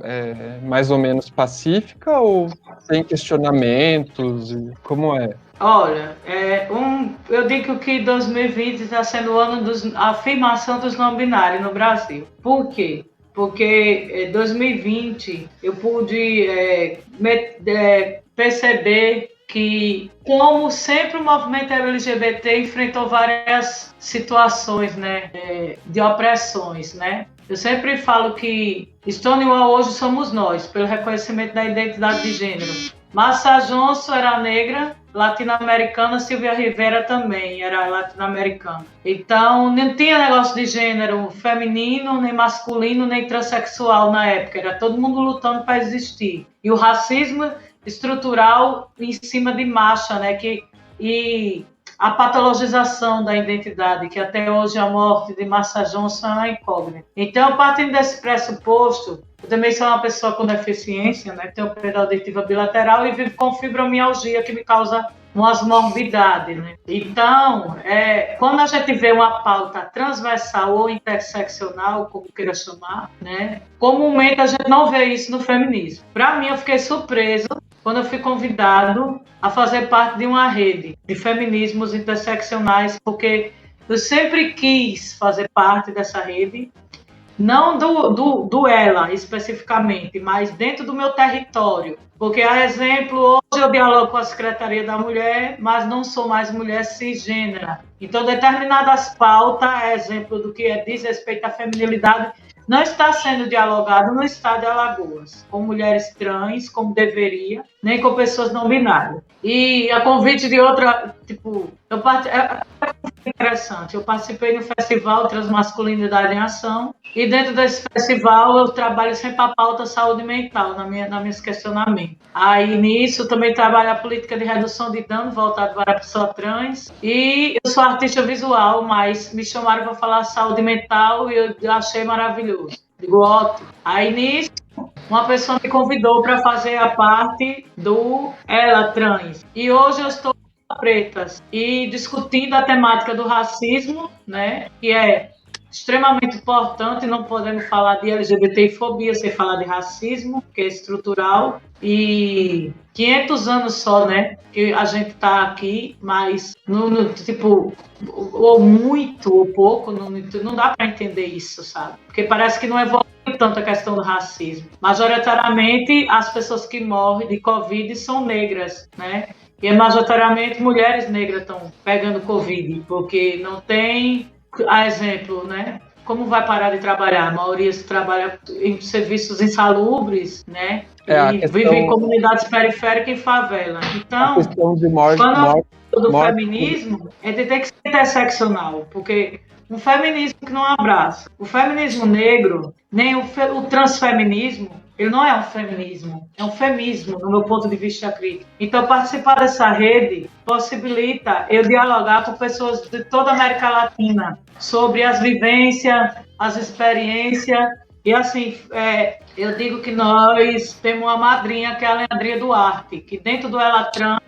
S3: mais ou menos pacífica ou tem questionamentos? Como é?
S6: Olha, eu digo que 2020 está sendo o ano da afirmação dos não binários no Brasil. Por quê? Porque em 2020 eu pude perceber que, como sempre, o movimento LGBT enfrentou várias situações, né, de opressões, né? Eu sempre falo que Stonewall hoje somos nós, pelo reconhecimento da identidade de gênero. Massa Johnson era negra, latino-americana, Silvia Rivera também era latino-americana. Então, não tinha negócio de gênero feminino, nem masculino, nem transexual na época. Era todo mundo lutando para existir. E o racismo estrutural em cima de marcha, né? E a patologização da identidade, que até hoje a morte de Massa Johnson é uma incógnita. Então, partindo desse pressuposto, eu também sou uma pessoa com deficiência, né? Tenho perda auditiva bilateral e vivo com fibromialgia, que me causa umas morbidades, né? Então, quando a gente vê uma pauta transversal ou interseccional, como queira chamar, né? Comumente a gente não vê isso no feminismo. Para mim, eu fiquei surpresa quando eu fui convidado a fazer parte de uma rede de feminismos interseccionais, porque eu sempre quis fazer parte dessa rede, não do ela especificamente, mas dentro do meu território. Porque, a exemplo, hoje eu dialogo com a Secretaria da Mulher, mas não sou mais mulher cisgênera. Então, determinadas pautas, exemplo do que diz respeito à feminilidade, não está sendo dialogado no estado de Alagoas, com mulheres trans, como deveria, nem com pessoas não binárias. E a convite de outra, tipo, interessante, eu participei do Festival Transmasculinidade em Ação, e dentro desse festival eu trabalho sempre a pauta saúde mental, nos meus questionamentos. Aí nisso também trabalho a política de redução de dano voltado para a pessoa trans, e eu sou artista visual, mas me chamaram para falar saúde mental e eu achei maravilhoso. Digo, ótimo. Aí nisso, uma pessoa me convidou para fazer a parte do Ela Trans. E hoje eu estou com pretas e discutindo a temática do racismo, né? Que é extremamente importante, não podemos falar de LGBTfobia sem falar de racismo, que é estrutural. E 500 anos só, né? Que a gente está aqui, mas tipo, ou muito ou pouco, não dá para entender isso, sabe? Porque parece que não evolui tanto a questão do racismo. Majoritariamente, as pessoas que morrem de Covid são negras, né? E majoritariamente mulheres negras estão pegando Covid, porque não tem, a exemplo, né? Como vai parar de trabalhar? A maioria se trabalha em serviços insalubres, né? E vive em comunidades periféricas e favela. Então,
S3: a questão de morte,
S6: quando eu falo do feminismo, tem que ser interseccional, porque um feminismo que não abraça o feminismo negro, nem o transfeminismo, ele não é um feminismo, é um femismo, no meu ponto de vista crítico. Então, participar dessa rede possibilita eu dialogar com pessoas de toda a América Latina sobre as vivências, as experiências. E assim, eu digo que nós temos uma madrinha, que é a Leandria Duarte, que dentro do Ela Trans,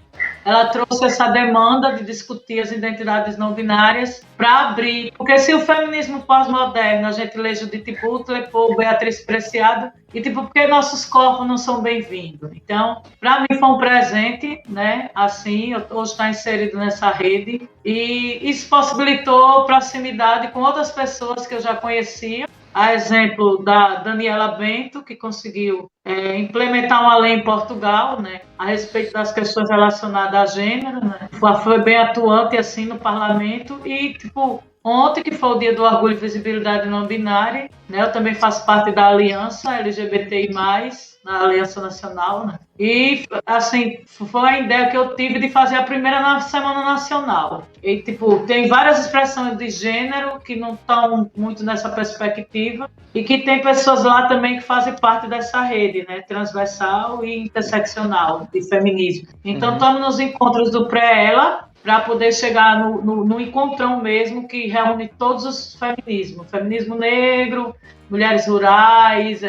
S6: ela trouxe essa demanda de discutir as identidades não binárias para abrir. Porque se o feminismo pós-moderno, a gente lê Judith Butler, Paul, Beatriz Preciado, e tipo, porque nossos corpos não são bem-vindos? Então, para mim foi um presente, né? Assim, eu hoje estou inserido nessa rede, e isso possibilitou proximidade com outras pessoas que eu já conhecia. A exemplo da Daniela Bento, que conseguiu implementar uma lei em Portugal, né, a respeito das questões relacionadas a gênero, né, foi bem atuante assim no parlamento. E tipo, ontem, que foi o Dia do Orgulho e Visibilidade Não Binária, né, eu também faço parte da Aliança LGBTI+, na Aliança Nacional, né? E, assim, foi a ideia que eu tive de fazer a primeira Semana Nacional. E, tipo, tem várias expressões de gênero que não estão muito nessa perspectiva, e que tem pessoas lá também que fazem parte dessa rede, né? Transversal e interseccional de feminismo. Então, estamos nos encontros do Pré-Ela, para poder chegar no encontrão mesmo, que reúne todos os feminismos. Feminismo negro, mulheres rurais,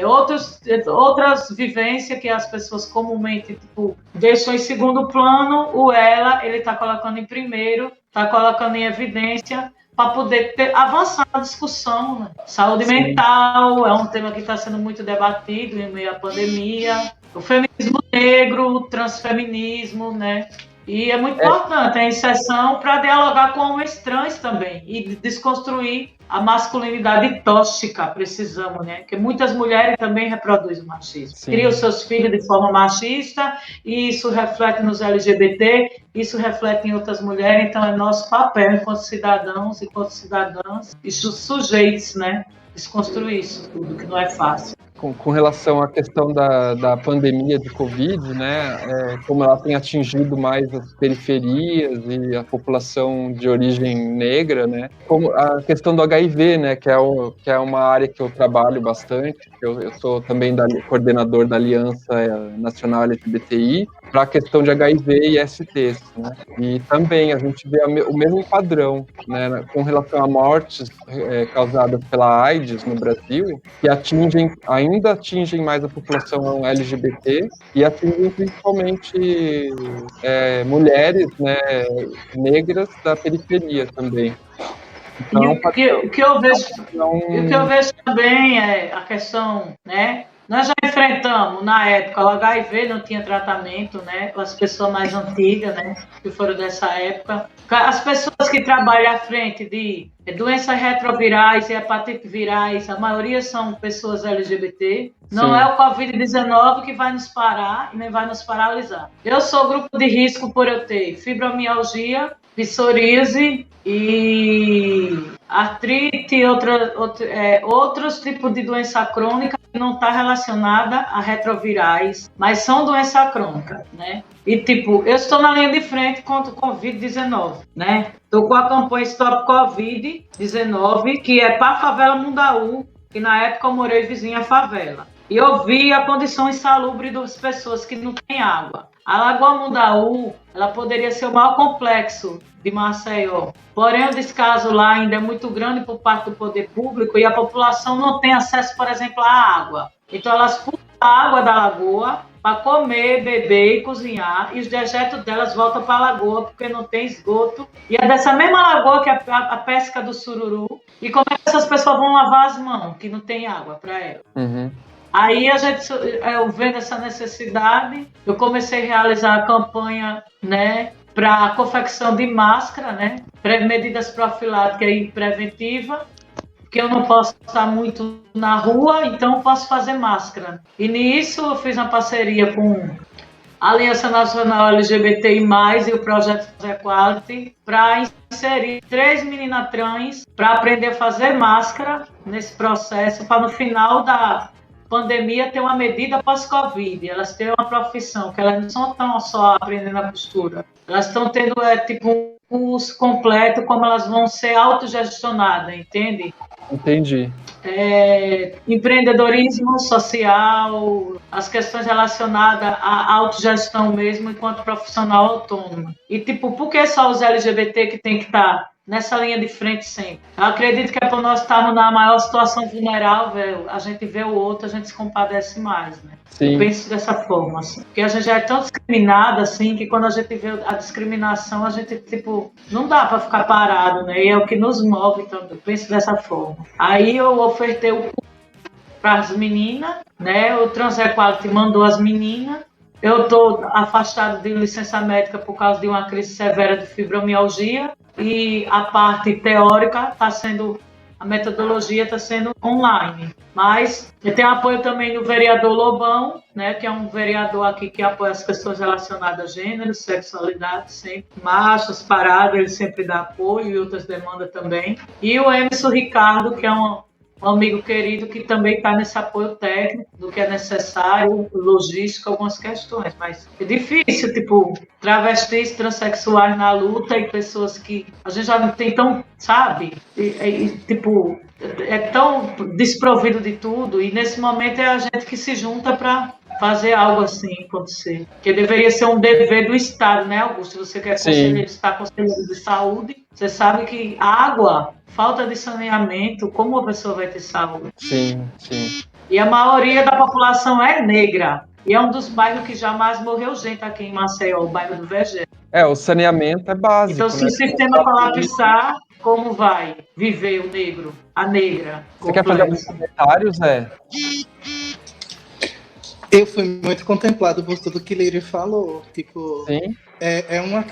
S6: outras vivências que as pessoas comumente tipo, deixam em segundo plano. O Ela, ele está colocando em primeiro, está colocando em evidência, para poder avançar na discussão. Né? Saúde mental é um tema que está sendo muito debatido em meio à pandemia. O feminismo negro, o transfeminismo, né? E é muito importante a inserção para dialogar com homens trans também e desconstruir a masculinidade tóxica. Precisamos, né? Porque muitas mulheres também reproduzem o machismo. Sim. Criam seus filhos de forma machista, e isso reflete nos LGBT, isso reflete em outras mulheres. Então é nosso papel enquanto cidadãos, enquanto cidadãs e sujeitos, né? Desconstruir isso tudo, que não é fácil.
S3: Com relação à questão da pandemia de Covid, né, como ela tem atingido mais as periferias e a população de origem negra, né, como a questão do HIV, né, que é uma área que eu trabalho bastante. Eu sou também coordenador da Aliança Nacional LGBTI para a questão de HIV e STs, né, e também a gente vê o mesmo padrão, né, com relação a mortes causadas pela AIDS no Brasil, que ainda atingem mais a população LGBT e atingem principalmente mulheres, né, negras da periferia também. Então,
S6: o que eu vejo também é a questão, né? Nós já enfrentamos, na época, o HIV não tinha tratamento, né? As pessoas mais antigas, né? Que foram dessa época. As pessoas que trabalham à frente de doenças retrovirais e hepatite virais, a maioria são pessoas LGBT. Não é o Covid-19 que vai nos parar e nem vai nos paralisar. Eu sou grupo de risco por eu ter fibromialgia, psoríase e artrite e outros tipos de doença crônica que não está relacionada a retrovirais, mas são doença crônica, né? E, tipo, eu estou na linha de frente contra o Covid-19, né? Estou com a campanha Stop Covid-19, que é para a favela Mundaú, que na época eu morei vizinha à favela. E eu vi a condição insalubre das pessoas que não têm água. A Lagoa Mundaú, ela poderia ser o maior complexo de Maceió. Porém, o descaso lá ainda é muito grande por parte do poder público e a população não tem acesso, por exemplo, à água. Então, elas puxam a água da lagoa para comer, beber e cozinhar, e os dejetos delas voltam para a lagoa porque não tem esgoto. E é dessa mesma lagoa que a pesca do sururu. E como é que essas pessoas vão lavar as mãos, que não tem água para elas?
S3: Uhum.
S6: Aí eu vendo essa necessidade, eu comecei a realizar a campanha, né, para a confecção de máscara, né, medidas profiláticas e preventivas, porque eu não posso estar muito na rua, então eu posso fazer máscara. E nisso eu fiz uma parceria com a Aliança Nacional LGBTI+, e o Projeto Equality, para inserir 3 meninas trans para aprender a fazer máscara nesse processo, para no final da pandemia ter uma medida pós-Covid, elas têm uma profissão, que elas não estão só aprendendo a costura, elas estão tendo tipo curso completo, como elas vão ser autogestionadas, entende?
S3: Entendi.
S6: Empreendedorismo social, as questões relacionadas à autogestão mesmo, enquanto profissional autônoma. E, tipo, por que só os LGBT que tem que estar nessa linha de frente sempre? Eu acredito que é por nós estarmos na maior situação vulnerável, a gente vê o outro, a gente se compadece mais, né?
S3: Sim.
S6: Eu penso dessa forma, assim. Porque a gente já é tão discriminada, assim, que quando a gente vê a discriminação, a gente, tipo, não dá para ficar parado, né? E é o que nos move, então eu penso dessa forma. Aí eu ofertei o curso para as meninas, né? O Transequality mandou as meninas. Eu estou afastado de licença médica por causa de uma crise severa de fibromialgia e a parte teórica está sendo... A metodologia está sendo online, mas eu tenho apoio também do vereador Lobão, né, que é um vereador aqui que apoia as questões relacionadas a gênero, sexualidade, sempre machos, paradas, ele sempre dá apoio e outras demandas também. E o Emerson Ricardo, que é um amigo querido que também está nesse apoio técnico do que é necessário, logística, algumas questões, mas é difícil, tipo, travestis, transexuais na luta e pessoas que a gente já não tem tão, sabe, tipo, é tão desprovido de tudo e nesse momento é a gente que se junta para fazer algo assim acontecer, que deveria ser um dever do Estado, né, Augusto? Você que é conselheiro, está conselheiro de saúde, você sabe que água, falta de saneamento, como a pessoa vai ter saúde?
S3: Sim, sim.
S6: E a maioria da população é negra. E é um dos bairros que jamais morreu gente aqui em Maceió, o bairro do Vegeta.
S3: O saneamento é básico.
S6: Então, se o sistema colapsar, como vai viver o negro, a negra?
S3: Você quer fazer alguns comentários, Zé?
S4: Eu fui muito contemplado por tudo que Leire falou. Tipo,
S3: sim.
S4: É uma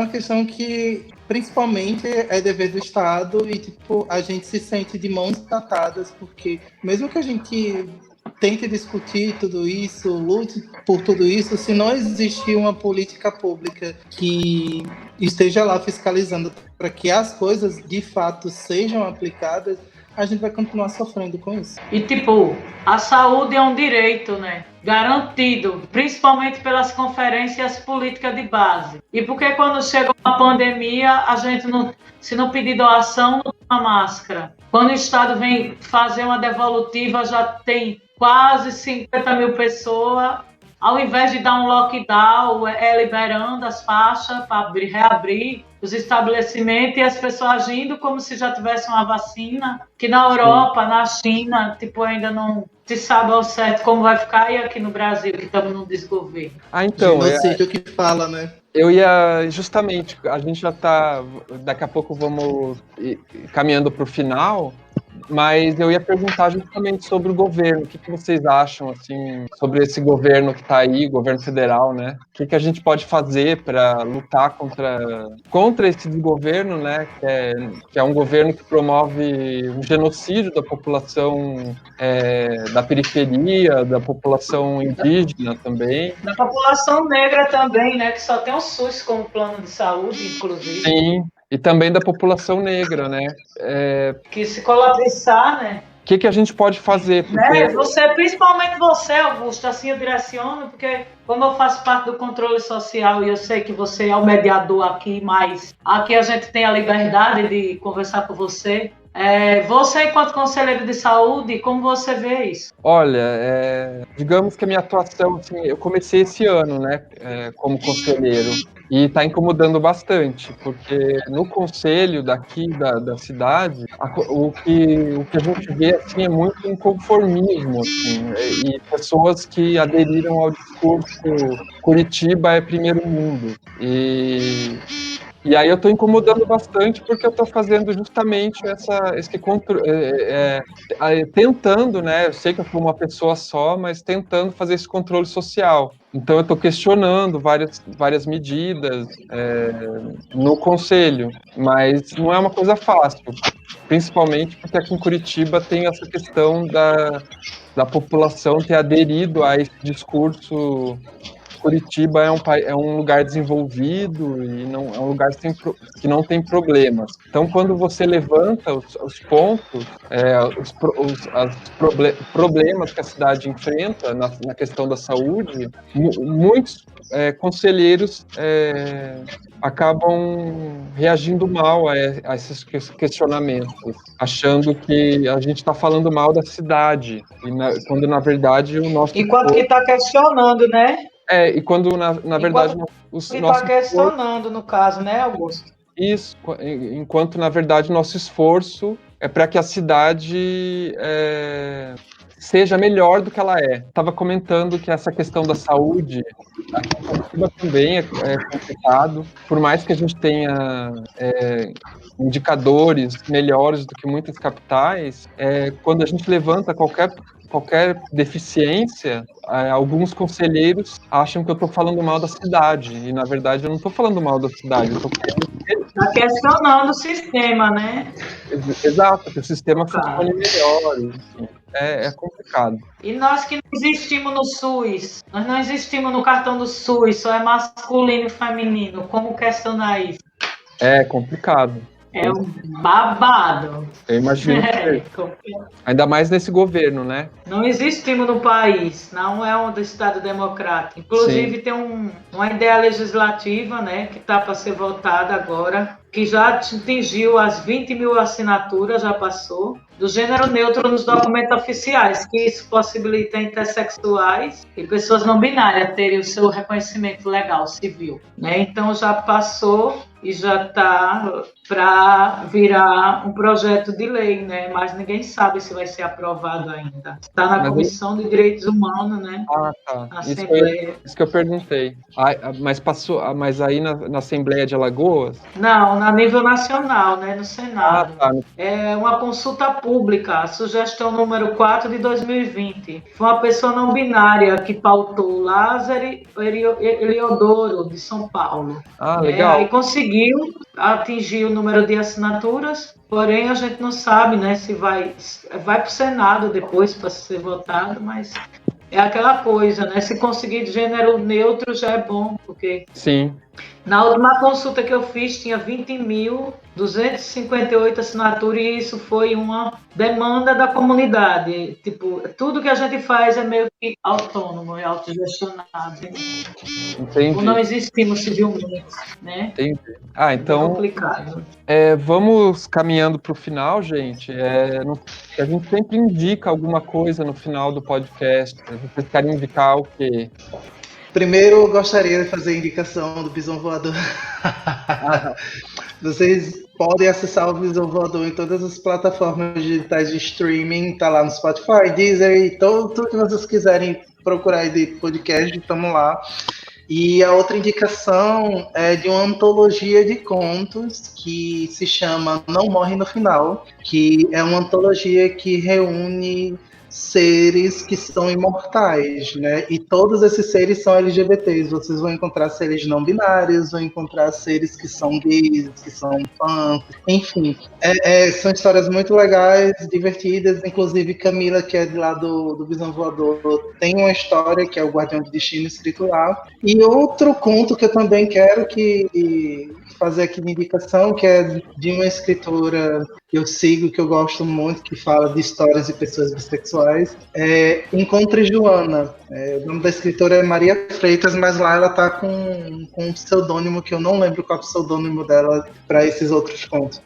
S4: questão que principalmente é dever do Estado e tipo, a gente se sente de mãos atadas, porque mesmo que a gente tente discutir tudo isso, lute por tudo isso, se não existir uma política pública que esteja lá fiscalizando para que as coisas de fato sejam aplicadas, a gente vai continuar sofrendo com isso.
S6: E, tipo, a saúde é um direito, né? Garantido, principalmente pelas conferências políticas de base. E porque quando chega uma pandemia, a gente, se não pedir doação, não toma máscara. Quando o Estado vem fazer uma devolutiva, já tem quase 50 mil pessoas. Ao invés de dar um lockdown, liberando as faixas para reabrir os estabelecimentos e as pessoas agindo como se já tivesse uma vacina, que na Europa, sim, na China, tipo, ainda não se sabe ao certo como vai ficar, e aqui no Brasil, que estamos no desgoverno.
S4: Então, genocídio que fala, né?
S3: Eu ia, justamente, a gente já está, daqui a pouco vamos caminhando para o final, mas eu ia perguntar justamente sobre o governo. O que vocês acham, assim, sobre esse governo que está aí, o governo federal, né? O que a gente pode fazer para lutar contra esse desgoverno, né? Que é um governo que promove um genocídio da população da periferia, da população indígena também.
S6: Da população negra também, né? Que só tem o SUS como plano de saúde, inclusive.
S3: Sim. E também da população negra, né?
S6: Que se colapsar, né?
S3: O que a gente pode fazer?
S6: Porque... principalmente você, Augusto, assim eu direciono, porque como eu faço parte do controle social e eu sei que você é o mediador aqui, mas aqui a gente tem a liberdade de conversar com você. Você, enquanto conselheiro de saúde, como você vê isso?
S3: Olha, digamos que a minha atuação, assim, eu comecei esse ano, né, como conselheiro, e está incomodando bastante, porque no conselho daqui da cidade, o que a gente vê assim, é muito inconformismo, assim, e pessoas que aderiram ao discurso Curitiba é primeiro mundo. E aí eu estou incomodando bastante porque eu estou fazendo justamente esse controle, tentando, né? Eu sei que eu sou uma pessoa só, mas tentando fazer esse controle social. Então eu estou questionando várias medidas no conselho, mas não é uma coisa fácil, principalmente porque aqui em Curitiba tem essa questão da população ter aderido a esse discurso Curitiba é um lugar desenvolvido e não, é um lugar que não tem problemas. Então, quando você levanta os pontos, problemas que a cidade enfrenta na questão da saúde, muitos conselheiros acabam reagindo mal a esses questionamentos, achando que a gente está falando mal da cidade, quando na verdade o nosso...
S6: Enquanto que está questionando, né?
S3: E quando na verdade os nossos...
S6: está questionando, no caso, né, Augusto?
S3: Isso, enquanto na verdade nosso esforço é para que a cidade seja melhor do que ela é. Estava comentando que essa questão da saúde aqui em Curitiba também é complicado, por mais que a gente tenha indicadores melhores do que muitas capitais, quando a gente levanta qualquer deficiência, alguns conselheiros acham que eu estou falando mal da cidade, e na verdade eu não estou falando mal da cidade, eu estou
S6: Está questionando o sistema, né?
S3: Exato, que o sistema funcione melhor, enfim. É complicado.
S6: E nós que não existimos no SUS, nós não existimos no cartão do SUS, só é masculino e feminino, como questionar isso?
S3: É complicado.
S6: É um babado.
S3: Eu imagino. Ainda mais nesse governo, né?
S6: Não existimos no país, não é um Estado democrático. Inclusive,
S3: Sim.
S6: tem uma ideia legislativa, né, que está para ser votada agora, que já atingiu as 20 mil assinaturas, já passou, do gênero neutro nos documentos oficiais, que isso possibilita intersexuais e pessoas não binárias terem o seu reconhecimento legal, civil, né? Então, já passou e já está para virar um projeto de lei, né? Mas ninguém sabe se vai ser aprovado ainda. Está na Comissão de Direitos Humanos, né?
S3: Ah, tá.
S6: Assembleia.
S3: Isso que eu perguntei. Mas aí na Assembleia de Alagoas?
S6: Não, a nível nacional, né? No Senado.
S3: Ah, tá.
S6: É uma consulta pública, a sugestão número 4 de 2020. Foi uma pessoa não binária que pautou, Lázaro Eliodoro, de São Paulo.
S3: Ah, legal.
S6: Aí conseguiu atingir o número de assinaturas, porém a gente não sabe, né, se vai para o Senado depois para ser votado, mas é aquela coisa, né, se conseguir de gênero neutro já é bom, porque...
S3: Sim.
S6: Na última consulta que eu fiz tinha 20.258 assinaturas e isso foi uma demanda da comunidade. Tipo, tudo que a gente faz é meio que autônomo, é autogestionado.
S3: Entendi.
S6: Não existimos civilmente, né?
S3: Entendi. Ah, então...
S6: É complicado.
S3: Vamos caminhando para o final, gente. A gente sempre indica alguma coisa no final do podcast. Vocês querem indicar o quê?
S4: Primeiro, eu gostaria de fazer a indicação do Bison Voador. Vocês podem acessar o Bison Voador em todas as plataformas digitais de streaming. Tá lá no Spotify, Deezer e tudo que vocês quiserem procurar aí de podcast, estamos lá. E a outra indicação é de uma antologia de contos que se chama Não Morre no Final, que é uma antologia que reúne seres que são imortais, né? E todos esses seres são LGBTs. Vocês vão encontrar seres não binários, vão encontrar seres que são gays, que são fãs, enfim. São histórias muito legais, divertidas. Inclusive, Camila, que é de lá do Bison Voador, tem uma história que é o Guardião do Destino escrito lá. E outro conto que eu também quero fazer aqui de indicação, que é de uma escritora que eu sigo, que eu gosto muito, que fala de histórias de pessoas bissexuais, Encontre Joana. O nome da escritora é Maria Freitas, mas lá ela tá com um pseudônimo que eu não lembro qual é o pseudônimo dela para esses outros contos.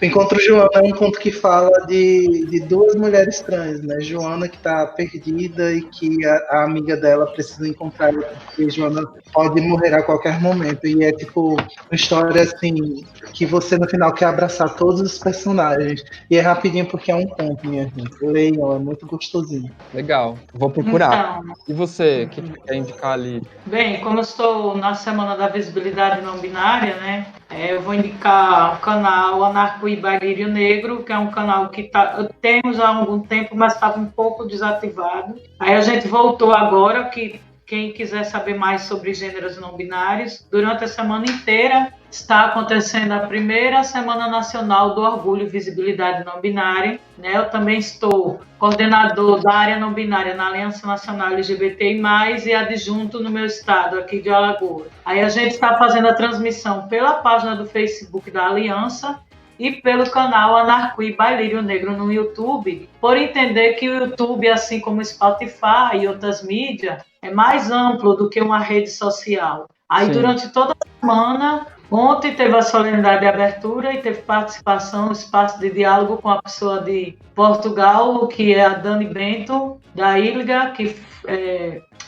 S4: O Encontro Joana é um conto que fala de duas mulheres trans, né? Joana que tá perdida e que a amiga dela precisa encontrar ela, porque Joana pode morrer a qualquer momento. E é tipo uma história assim que você no final quer abraçar todos os personagens. E é rapidinho porque é um conto, minha gente. Leiam, é muito gostosinho.
S3: Legal, vou procurar.
S6: Então,
S3: E você, o que quer indicar ali?
S6: bem, como eu estou na Semana da Visibilidade Não Binária, né? Eu vou indicar o canal Anarco Iba Lírio Negro, que é um canal que temos há algum tempo, mas estava um pouco desativado. Aí a gente voltou agora, que quem quiser saber mais sobre gêneros não binários, durante a semana inteira está acontecendo a primeira Semana Nacional do Orgulho e Visibilidade Não Binária. Né? Eu também estou coordenador da área não binária na Aliança Nacional LGBTI+, e adjunto no meu estado, aqui de Alagoas. Aí a gente está fazendo a transmissão pela página do Facebook da Aliança e pelo canal Anarqui by Lírio Negro no YouTube, por entender que o YouTube, assim como o Spotify e outras mídias, é mais amplo do que uma rede social. Aí, durante toda a semana, ontem teve a solenidade de abertura e teve participação, espaço de diálogo com a pessoa de Portugal, que é a Dani Bento, da ILGA, que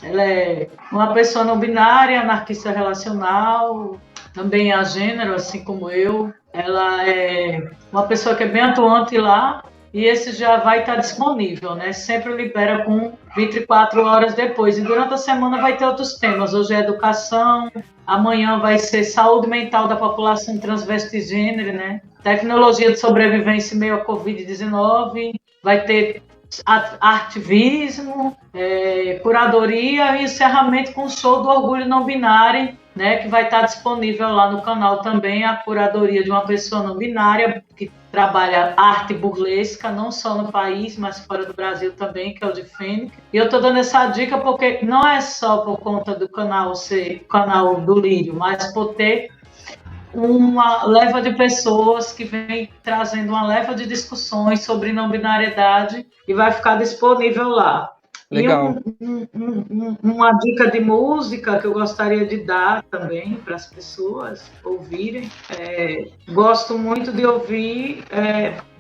S6: ela é uma pessoa não binária, anarquista relacional, também a gênero, assim como eu. Ela é uma pessoa que é bem atuante lá, e esse já vai estar disponível, né? Sempre libera com 24 horas depois. E durante a semana vai ter outros temas. Hoje é educação, amanhã vai ser saúde mental da população transvestigênero, né? Tecnologia de sobrevivência em meio à Covid-19, vai ter ativismo, curadoria e encerramento com o show do Orgulho Não Binário, né, que vai estar disponível lá no canal também, a curadoria de uma pessoa não binária que trabalha arte burlesca, não só no país, mas fora do Brasil também, que é o de Fênix. E eu estou dando essa dica porque não é só por conta do canal ser canal do Lírio, mas por ter uma leva de pessoas que vem trazendo uma leva de discussões sobre não binariedade e vai ficar disponível lá.
S3: Legal.
S6: E uma dica de música que eu gostaria de dar também para as pessoas ouvirem. Gosto muito de ouvir,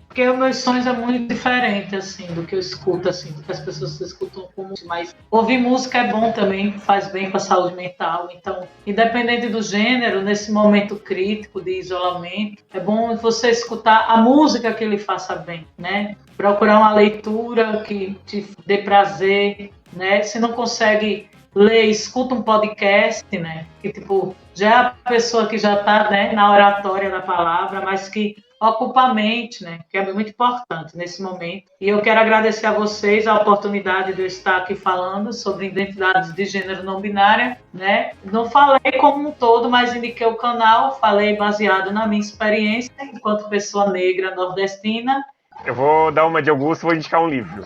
S6: porque os meus sonhos é muito diferente assim, do que eu escuto, assim, do que as pessoas escutam como. Mas ouvir música é bom também, faz bem para a saúde mental. Então, independente do gênero, nesse momento crítico de isolamento, é bom você escutar a música que lhe faça bem, né? Procurar uma leitura que te dê prazer, né? Se não consegue ler, escuta um podcast, né? Que, tipo, já é a pessoa que já está, né, na oratória da palavra, mas que ocupa a mente, né? Que é muito importante nesse momento. E eu quero agradecer a vocês a oportunidade de eu estar aqui falando sobre identidades de gênero não binária, né? Não falei como um todo, mas indiquei o canal, falei baseado na minha experiência enquanto pessoa negra nordestina.
S5: Eu vou dar uma de Augusto e vou indicar um livro.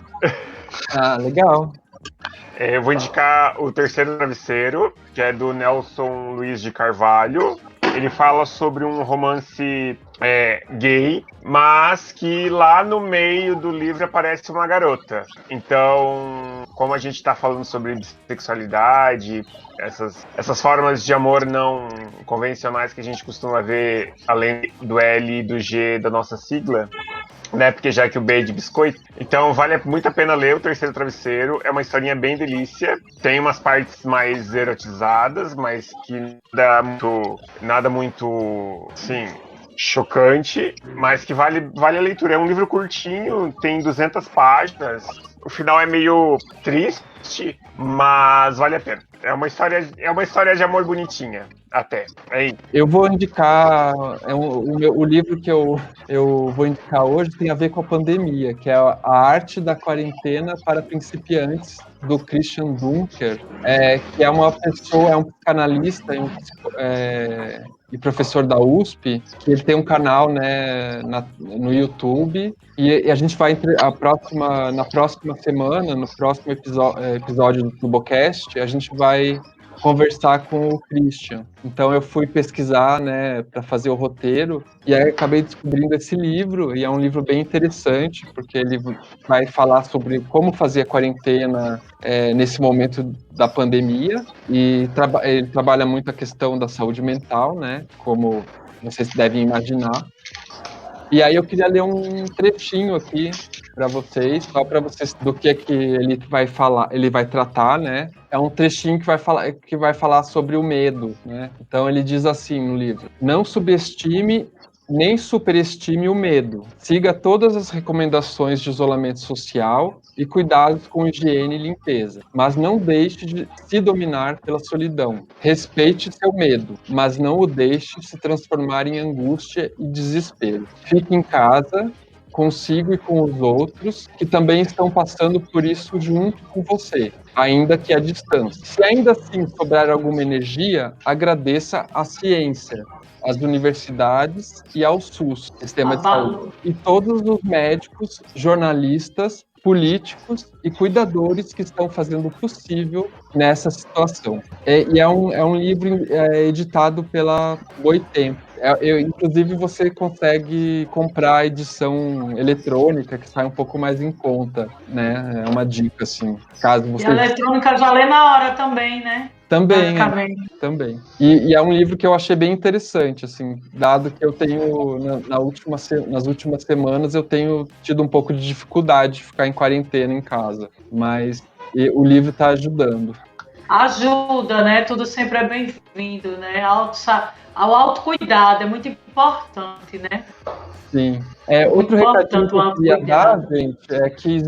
S3: Ah, legal.
S5: Eu vou indicar O Terceiro Travesseiro, que é do Nelson Luiz de Carvalho. Ele fala sobre um romance gay, mas que lá no meio do livro aparece uma garota. Então, como a gente está falando sobre bissexualidade, essas formas de amor não convencionais que a gente costuma ver, além do L e do G da nossa sigla, né, porque já que o B é de biscoito. Então vale muito a pena ler O Terceiro Travesseiro. É uma historinha bem delícia. Tem umas partes mais erotizadas, mas que nada muito, assim, chocante, mas que vale a leitura. É um livro curtinho, tem 200 páginas. O final é meio triste, mas vale a pena. É uma história de amor bonitinha, até. Aí.
S3: Eu vou indicar o livro que eu vou indicar hoje tem a ver com a pandemia, que é A Arte da Quarentena para Principiantes, do Christian Dunker, que é uma pessoa, é um psicanalista e professor da USP, que ele tem um canal, né, no YouTube, e a gente vai na próxima semana, no próximo episódio do Tubocast, a gente vai conversar com o Christian. Então eu fui pesquisar, né, para fazer o roteiro, e aí acabei descobrindo esse livro, e é um livro bem interessante, porque ele vai falar sobre como fazer a quarentena nesse momento da pandemia, e ele trabalha muito a questão da saúde mental, né, como vocês devem imaginar. E aí eu queria ler um trechinho aqui para vocês, só para vocês do que ele vai falar, ele vai tratar, né? É um trechinho que vai falar sobre o medo, né? Então ele diz assim no livro: não subestime nem superestime o medo. Siga todas as recomendações de isolamento social e cuidados com higiene e limpeza, mas não deixe de se dominar pela solidão. Respeite seu medo, mas não o deixe se transformar em angústia e desespero. Fique em casa consigo e com os outros que também estão passando por isso junto com você, ainda que à distância. Se ainda assim sobrar alguma energia, agradeça à ciência, às universidades e ao SUS, Sistema de Saúde, e todos os médicos, jornalistas, políticos e cuidadores que estão fazendo o possível nessa situação. E é um livro editado pela Boitempo. Inclusive, você consegue comprar a edição eletrônica, que sai um pouco mais em conta, né? É uma dica, assim, caso você...
S6: E a eletrônica já lê na hora também, né?
S3: Também. E é um livro que eu achei bem interessante, assim, dado que eu tenho, nas últimas semanas, eu tenho tido um pouco de dificuldade de ficar em quarentena em casa, mas o livro está ajudando.
S6: Ajuda, né? Tudo sempre é bem-vindo, né? Ao autocuidado é muito importante, né?
S3: Sim. Outro recadinho que eu queria dar, gente, é que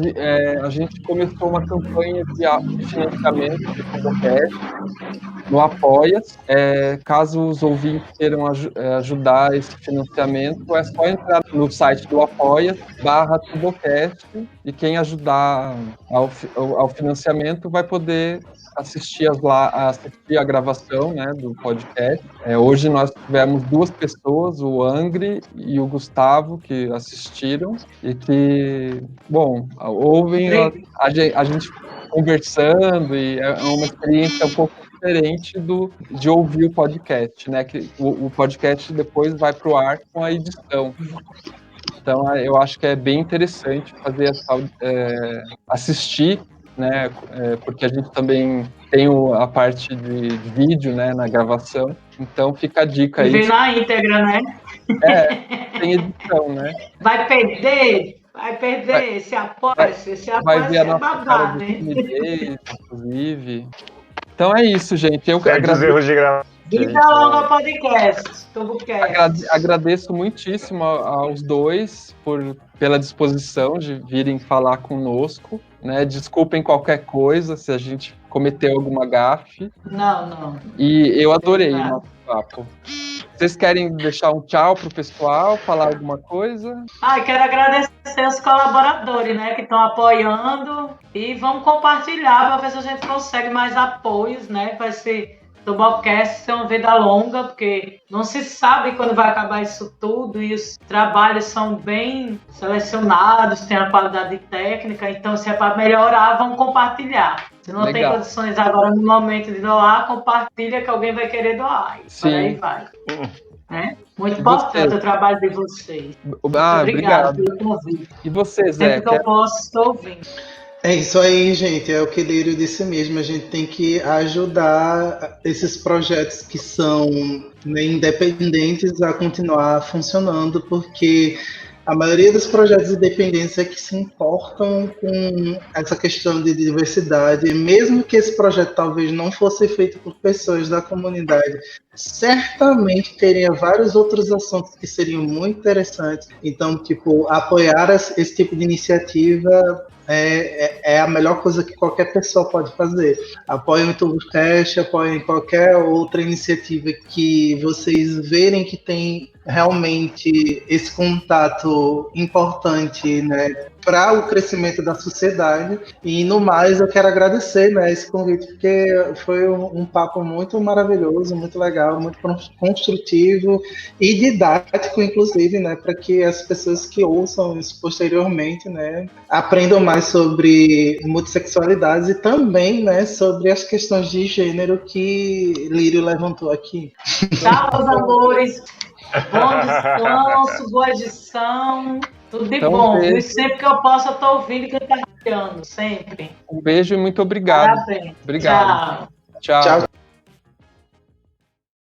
S3: a gente começou uma campanha de financiamento do podcast no Apoia-se. Caso os ouvintes queiram ajudar esse financiamento, é só entrar no site do Apoia-se/Tubocast, e quem ajudar ao financiamento vai poder assistir a gravação, né, do podcast. Hoje nós tivemos 2 pessoas, o Angry e o Gustavo, que assistiram e que, bom, ouvem a gente conversando, e é uma experiência um pouco diferente de ouvir o podcast, né, que o podcast depois vai para o ar com a edição. Então, eu acho que é bem interessante fazer assistir, né, porque a gente também tem a parte de vídeo, né, na gravação, então fica a dica aí.
S6: Vê na íntegra, né?
S3: Tem edição, né?
S6: Vai perder, esse Apoia-se
S3: vai ver a
S6: é
S3: nossa
S6: babado, hein?
S3: Inclusive. Então é isso, gente. Eu
S5: erros de gravação.
S6: Vida longa podcast, Tubocast.
S3: Agradeço muitíssimo aos dois pela disposição de virem falar conosco, né? Desculpem qualquer coisa se a gente cometeu alguma gafe.
S6: Não.
S3: E eu adorei o nosso papo. Vocês querem deixar um tchau pro pessoal, falar alguma coisa?
S6: Quero agradecer aos colaboradores, né, que estão apoiando, e vamos compartilhar para ver se a gente consegue mais apoios, né, para esse Tubocast ser uma vida longa, porque não se sabe quando vai acabar isso tudo, e os trabalhos são bem selecionados, tem a qualidade técnica, então se é para melhorar, vamos compartilhar. Se não tem condições agora no momento de doar, compartilha que alguém vai querer doar. E por aí vai. Né? Muito importante o trabalho de vocês. Obrigado pelo convite.
S3: E você, Zé?
S6: Sempre que eu posso, estou ouvindo.
S4: É isso aí, gente. É o que Lírio disse mesmo. A gente tem que ajudar esses projetos que são, né, independentes a continuar funcionando, porque a maioria dos projetos independentes é que se importam com essa questão de diversidade, mesmo que esse projeto talvez não fosse feito por pessoas da comunidade, certamente teria vários outros assuntos que seriam muito interessantes. Então, apoiar esse tipo de iniciativa é a melhor coisa que qualquer pessoa pode fazer. Apoiem o Tubocast, apoiem qualquer outra iniciativa que vocês verem que tem realmente esse contato importante, né, para o crescimento da sociedade. E no mais, eu quero agradecer, né, esse convite, porque foi um papo muito maravilhoso, muito legal, muito construtivo e didático, inclusive, né, para que as pessoas que ouçam isso posteriormente, né, aprendam mais sobre multissexualidades e também, né, sobre as questões de gênero que Lírio levantou aqui.
S6: Tchau, meus amores. Bom descanso, boa edição, tudo de bom. E sempre que eu posso, eu estou ouvindo e cantando, sempre.
S3: Um beijo e muito obrigado.
S6: Parabéns.
S3: Obrigado.
S6: Tchau.
S3: Tchau.